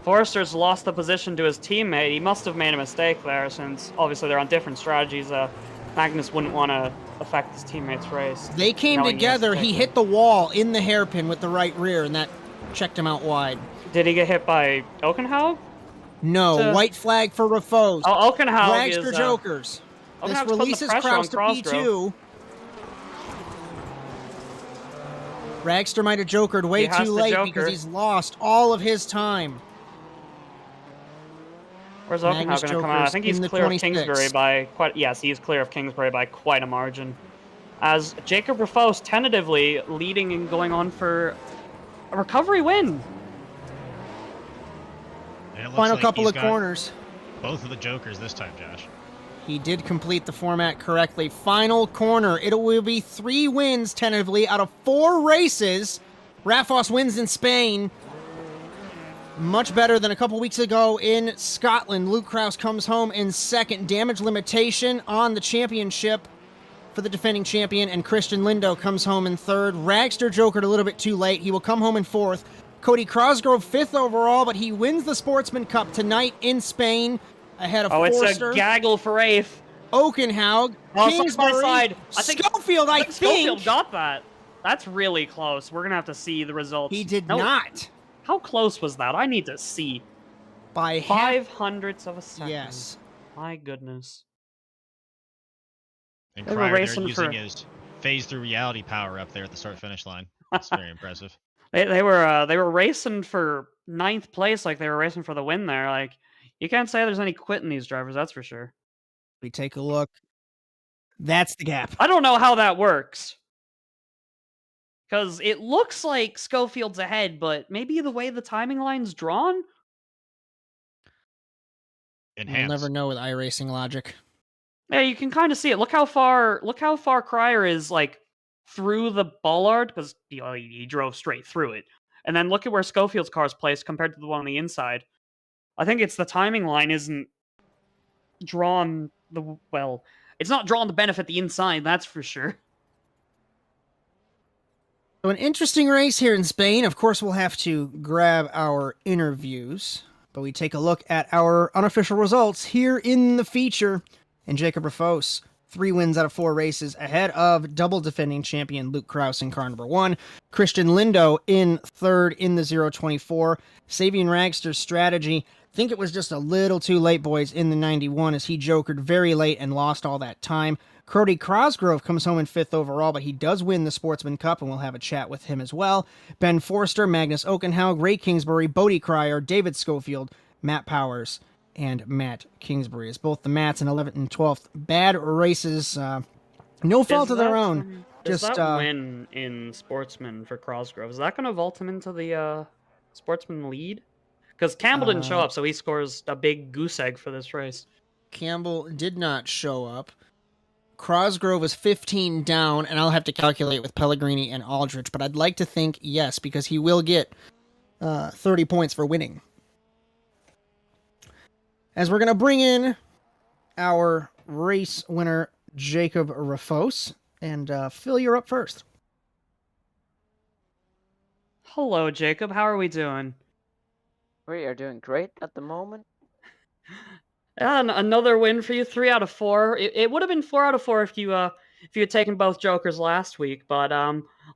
Forrester's lost the position to his teammate. He must have made a mistake there, since obviously they're on different strategies. Magnus wouldn't want to affect his teammate's race. They came knowing he has to together. take He it. hit the wall in the hairpin with the right rear, and that checked him out wide. Did he get hit by Okenhaug? No, white flag for Rafos. Oh, Okenhaug Ragster is... Jokers. This Okenhaug's putting the releases pressure Kraus on to Crosgrove. P2. Ragster might have jokered way He has too to late Joker. because he's lost all of his time. Where's Magnus Okenhaug going to come out? I Jokers think he's in the clear of 26. Kingsbury by quite... Yes, he's clear of Kingsbury by quite a margin. As Jacob Rafos tentatively leading and going on for a recovery win. And it looks Final like couple he's of got corners. Both of the Jokers this time, Josh. He did complete the format correctly. Final corner. It will be 3 wins tentatively out of 4 races. Rafos wins in Spain. Much better than a couple weeks ago in Scotland. Luke Kraus comes home in second. Damage limitation on the championship for the defending champion, and Christian Lindo comes home in third. Ragster jokered a little bit too late. He will come home in fourth. Cody Crosgrove 5th overall, but he wins the Sportsman Cup tonight in Spain ahead of Oh, Forster. it's a gaggle for 8th. Okenhaug, Oh, Kingsbury, side by side. I think Schofield, I think. Schofield got that. That's really close. We're going to have to see the results. He did No, not. How close was that? I need to see. By half. 500ths of a second. Yes. My goodness. And They were Cryer, racing they're using for- his phase through reality power up there at the start-finish line. That's very impressive. They were racing for 9th place, like they were racing for the win there. Like, you can't say there's any quit in these drivers, that's for sure. We take a look. That's the gap. I don't know how that works. Because it looks like Schofield's ahead, but maybe the way the timing line's drawn? Enhance. We'll never know with iRacing logic. Yeah, you can kind of see it. Look how far Cryer is, like, through the bollard, because he drove straight through it. And then look at where Schofield's car is placed compared to the one on the inside. I think it's the timing line isn't drawn it's not drawn to benefit the inside, that's for sure. So an interesting race here in Spain. Of course, we'll have to grab our interviews, but we take a look at our unofficial results here in the feature. And Jacob Rafos, 3 wins out of 4 races, ahead of double defending champion Luke Kraus in car number 1. Christian Lindo in third in the 024. Sabian Ragster's strategy, think it was just a little too late, boys, in the 91 as he jokered very late and lost all that time. Cody Crosgrove comes home in 5th overall, but he does win the Sportsman Cup, and we'll have a chat with him as well. Ben Forster, Magnus Okenhaug, Ray Kingsbury, Bodie Cryer, David Schofield, Matt Powers, and Matt Kingsbury. It's both the Matts in 11th and 12th. Bad races, no fault of their own. Is Just that win in Sportsman for Crosgrove, is that going to vault him into the Sportsman lead? Because Campbell didn't show up, so he scores a big goose egg for this race. Campbell did not show up. Crosgrove was 15 down, and I'll have to calculate with Pellegrini and Aldrich, but I'd like to think yes, because he will get 30 points for winning. As we're going to bring in our race winner, Jacob Rafos, and Phil, you're up first. Hello, Jacob. How are we doing? We are doing great at the moment. And another win for you, 3 out of 4. It would have been 4 out of 4 if you had taken both jokers last week, but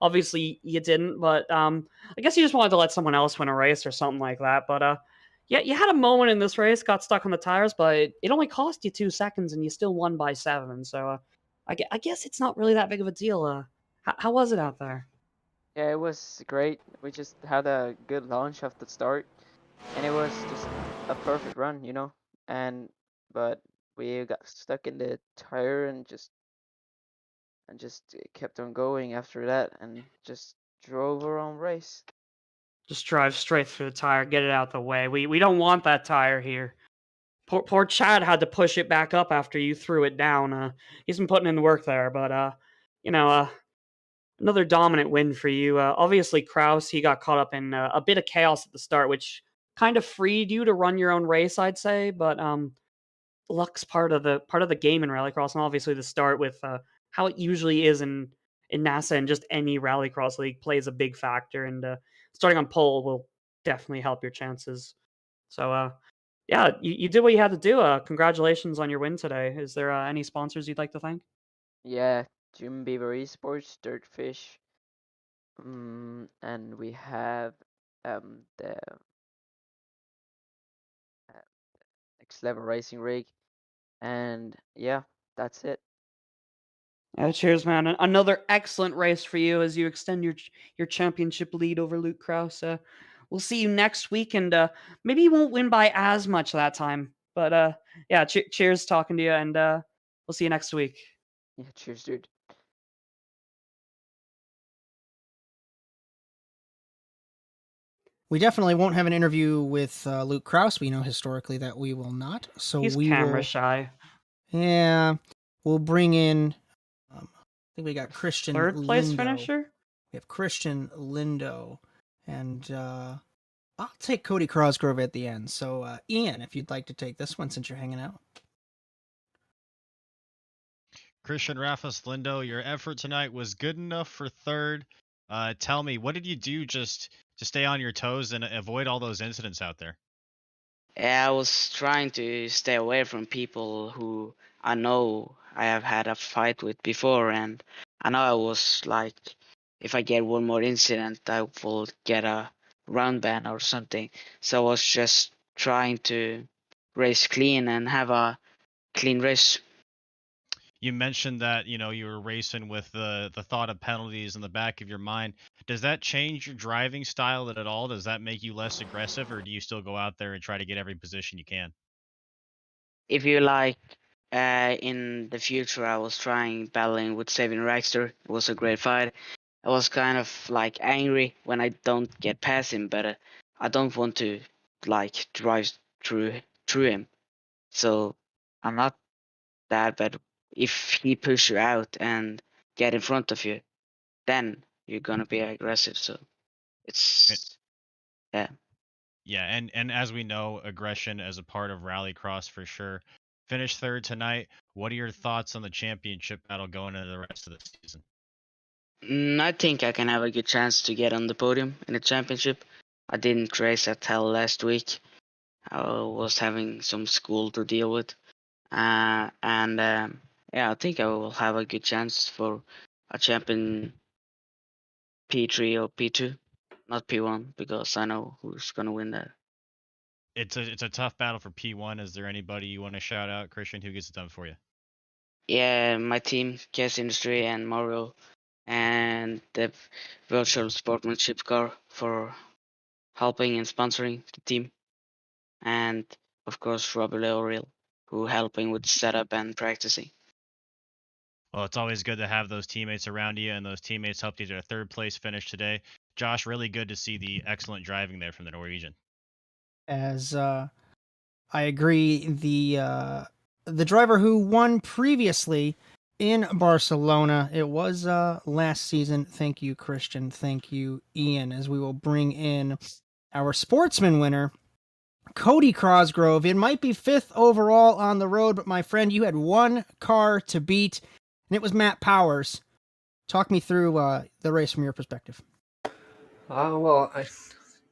obviously you didn't. But I guess you just wanted to let someone else win a race or something like that. But yeah, you had a moment in this race, got stuck on the tires, but it only cost you 2 seconds, and you still won by 7. So I guess it's not really that big of a deal. How was it out there? Yeah, it was great. We just had a good launch off the start, and it was just a perfect run, you know. But we got stuck in the tire and just kept on going after that, and just drove our own race. Just drive straight through the tire, get it out the way. We don't want that tire here. Poor Chad had to push it back up after you threw it down. He's been putting in the work there, but another dominant win for you. Obviously, Kraus, he got caught up in a bit of chaos at the start, which kind of freed you to run your own race, I'd say. But luck's part of the game in Rallycross, and obviously the start with how it usually is in NASA and just any Rallycross league plays a big factor. And starting on pole will definitely help your chances. So yeah, you did what you had to do. Congratulations on your win today. Is there any sponsors you'd like to thank? Yeah, Jim Beaver Esports, Dirtfish, and we have the Next Level Racing Rig, and yeah, that's it. Cheers, man. Another excellent race for you as you extend your championship lead over Luke Kraus. We'll see you next week, and maybe you won't win by as much that time. But yeah, cheers talking to you, and we'll see you next week. Yeah, cheers, dude. We definitely won't have an interview with Luke Kraus. We know historically that we will not. So He's we camera will, shy. Yeah, we'll bring in. I think we got Christian Third place Lindo. finisher. We have Christian Lindo, and I'll take Cody Crosgrove at the end. So Ian, if you'd like to take this one since you're hanging out. Christian Rafas Lindo, your effort tonight was good enough for third. Tell me, what did you do just to stay on your toes and avoid all those incidents out there? Yeah, I was trying to stay away from people who I know I have had a fight with before, and I know I was like, if I get one more incident, I will get a round ban or something. So I was just trying to race clean and have a clean race. You mentioned that you were racing with the thought of penalties in the back of your mind. Does that change your driving style at all? Does that make you less aggressive, or do you still go out there and try to get every position you can? If you like, in the future, I was trying battling with Saving Raxter. It was a great fight. I was kind of like angry when I don't get past him, but I don't want to like drive through him. So I'm not that bad. If he push you out and get in front of you, then you're gonna be aggressive. So it's yeah. Yeah, and as we know, aggression as a part of Rallycross for sure. Finished third tonight. What are your thoughts on the championship battle going into the rest of the season? I think I can have a good chance to get on the podium in the championship. I didn't race at Hell last week. I was having some school to deal with. And yeah, I think I will have a good chance for a champion P3 or P2, not P1, because I know who's gonna win that. It's a tough battle for P1. Is there anybody you want to shout out, Christian, who gets it done for you? yeah, my team, Gas Industry and Mario, and the Virtual Sportsmanship Car for helping and sponsoring the team, and of course Robbie Leoriel, who helping with setup and practicing. Well, it's always good to have those teammates around you, and those teammates helped you to a third place finish today. Josh, really good to see the excellent driving there from the Norwegian. As I agree, the driver who won previously in Barcelona, it was last season. Thank you, Christian. Thank you, Ian. As we will bring in our sportsman winner, Cody Crosgrove. It might be 5th overall on the road, but my friend, you had one car to beat, and it was Matt Powers. Talk me through the race from your perspective. Well,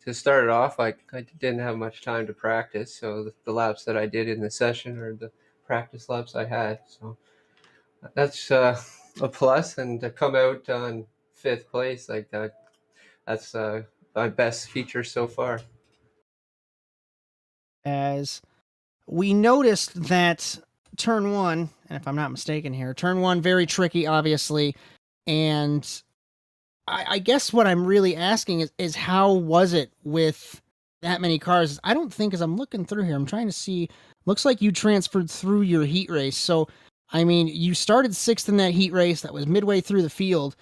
to start it off, I didn't have much time to practice, so the laps that I did in the session are the practice laps I had. So that's a plus, and to come out on 5th place like that, that's my best feature so far. As we noticed that turn 1, and if I'm not mistaken here, turn 1 very tricky, obviously, and I guess what I'm really asking is how was it with that many cars? I don't think, as I'm looking through here, I'm trying to see, looks like you transferred through your heat race. So, I mean, you started 6th in that heat race that was midway through the field,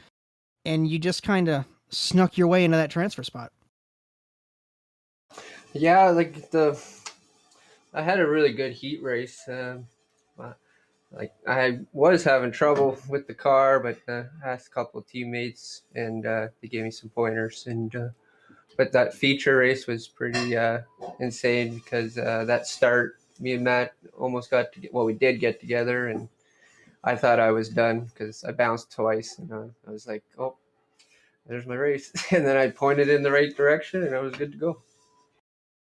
and you just kind of snuck your way into that transfer spot. Yeah, I had a really good heat race. Like I was having trouble with the car, but I asked a couple of teammates, and they gave me some pointers. And but that feature race was pretty insane because that start, me and Matt almost got to we did get together, and I thought I was done because I bounced twice, and I was like, oh, there's my race, and then I pointed in the right direction, and I was good to go.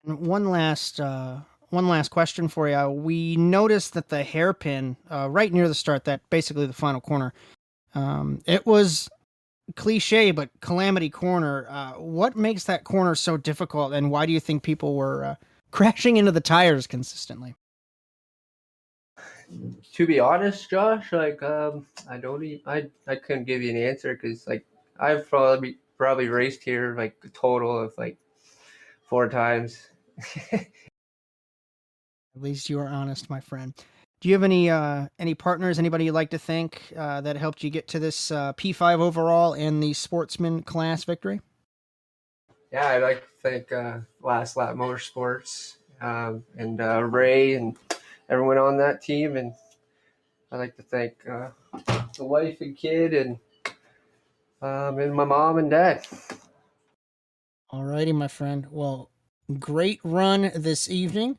One last question for you. We noticed that the hairpin right near the start, that basically the final corner, it was cliche, but calamity corner. What makes that corner so difficult, and why do you think people were crashing into the tires consistently? To be honest, Josh, I don't I couldn't give you an answer because I've probably raced here like a total of like 4 times. At least you are honest, my friend. Do you have any partners, anybody you'd like to thank that helped you get to this P5 overall and the sportsman class victory? Yeah, I'd like to thank Last Lap Motorsports and Ray and everyone on that team, and I'd like to thank the wife and kid and my mom and dad. Alrighty, my friend. Well, great run this evening,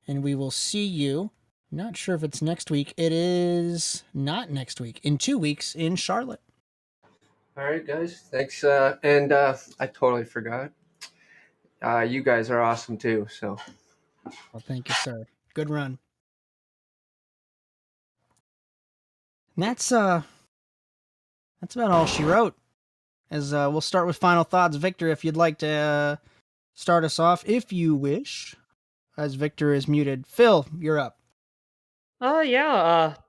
and we will see you. Not sure if it's next week. It is not next week. In 2 weeks in Charlotte. All right, guys. Thanks. And I totally forgot. You guys are awesome too. So. Well, thank you, sir. Good run. And that's about all she wrote. As we'll start with final thoughts. Victor, if you'd like to start us off, if you wish, as Victor is muted. Phil, you're up.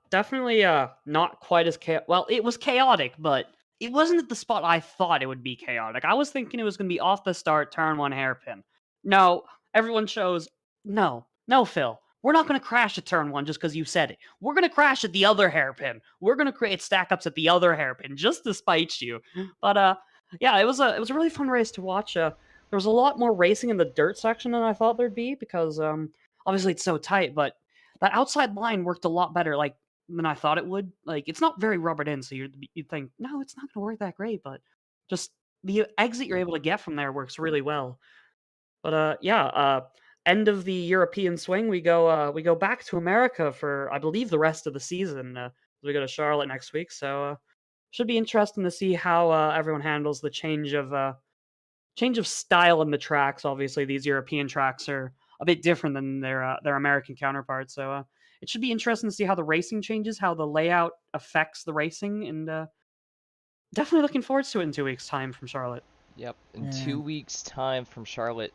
Definitely not quite as well, it was chaotic, but it wasn't at the spot I thought it would be chaotic. I was thinking it was going to be off the start, turn 1 hairpin. No, everyone shows no, Phil. We're not going to crash at turn 1 just because you said it. We're going to crash at the other hairpin. We're going to create stack ups at the other hairpin just to spite you. But yeah, it was a really fun race to watch. There was a lot more racing in the dirt section than I thought there'd be because obviously it's so tight, but that outside line worked a lot better, like, than I thought it would. Like, it's not very rubbered in, so you'd think, no, it's not going to work that great, but just the exit you're able to get from there works really well. But end of the European swing, we go back to America for, I believe, the rest of the season. We go to Charlotte next week, so should be interesting to see how everyone handles the change of style in the tracks. Obviously, these European tracks are a bit different than their American counterparts. So it should be interesting to see how the racing changes, how the layout affects the racing, and definitely looking forward to it in 2 weeks' time from Charlotte. Yep, in 2 weeks' time from Charlotte,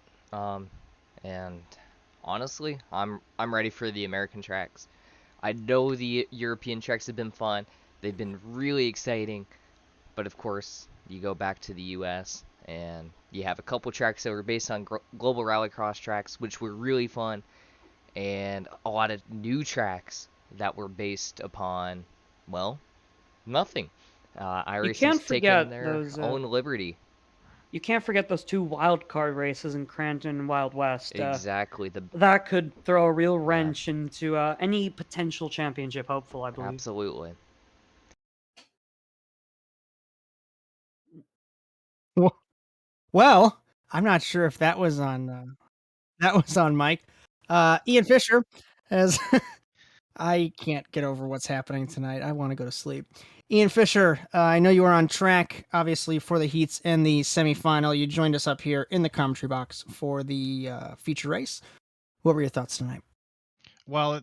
and honestly, I'm ready for the American tracks. I know the European tracks have been fun. They've been really exciting. But of course, you go back to the U.S. and you have a couple tracks that were based on global rallycross tracks, which were really fun, and a lot of new tracks that were based upon, well, nothing. You can't iRacing's taken forget their those. own liberty. You can't forget those 2 wild card races in Cranton and Wild West. Exactly. That could throw a real wrench into any potential championship hopeful, I believe. Absolutely. Well, I'm not sure if that was on Mike. Ian Fisher has. I can't get over what's happening tonight. I want to go to sleep. Ian Fisher, I know you were on track, obviously, for the heats and the semifinal. You joined us up here in the commentary box for the feature race. What were your thoughts tonight? Well,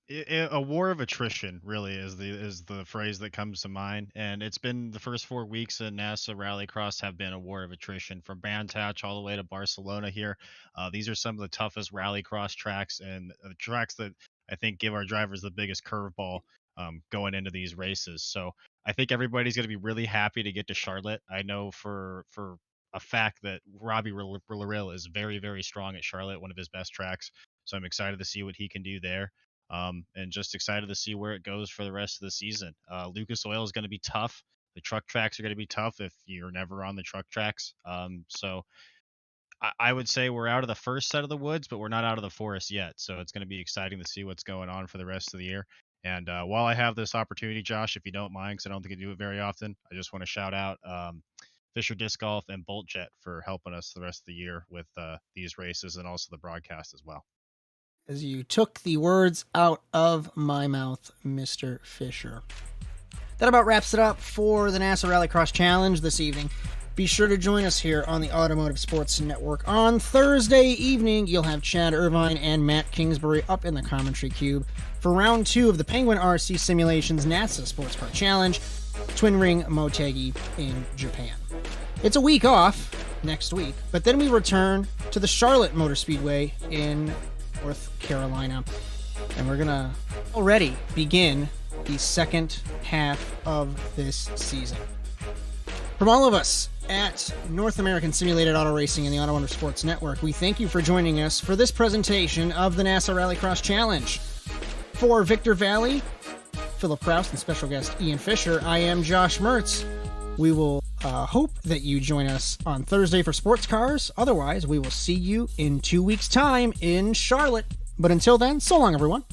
a war of attrition really is the phrase that comes to mind, and it's been the first 4 weeks at NASA Rallycross have been a war of attrition from Bantach all the way to Barcelona here. These are some of the toughest Rallycross tracks and tracks that I think give our drivers the biggest curveball going into these races. So I think everybody's going to be really happy to get to Charlotte. I know for a fact that Robbie Larill is very, very strong at Charlotte, one of his best tracks. So I'm excited to see what he can do there. And just excited to see where it goes for the rest of the season. Lucas Oil is going to be tough. The truck tracks are going to be tough if you're never on the truck tracks. So I would say we're out of the first set of the woods, but we're not out of the forest yet. So it's going to be exciting to see what's going on for the rest of the year. And while I have this opportunity, Josh, if you don't mind, because I don't think I do it very often, I just want to shout out Fisher Disc Golf and Bolt Jet for helping us the rest of the year with these races and also the broadcast as well. As you took the words out of my mouth, Mr. Fisher. That about wraps it up for the NASA Rallycross Challenge this evening. Be sure to join us here on the Automotive Sports Network. On Thursday evening, you'll have Chad Irvine and Matt Kingsbury up in the commentary cube for round 2 of the Penguin RC Simulations NASA Sports Car Challenge, Twin Ring Motegi in Japan. It's a week off next week, but then we return to the Charlotte Motor Speedway in North Carolina, and we're gonna already begin the second half of this season. From all of us at North American Simulated Auto Racing and the Automotive Sports Network, we thank you for joining us for this presentation of the NASA Rallycross Challenge. For Victor Vallee, Philip Kraus, and special guest Ian Fisher, I am Josh Mertz. We will hope that you join us on Thursday for sports cars. Otherwise, we will see you in 2 weeks' time in Charlotte. But until then, so long, everyone.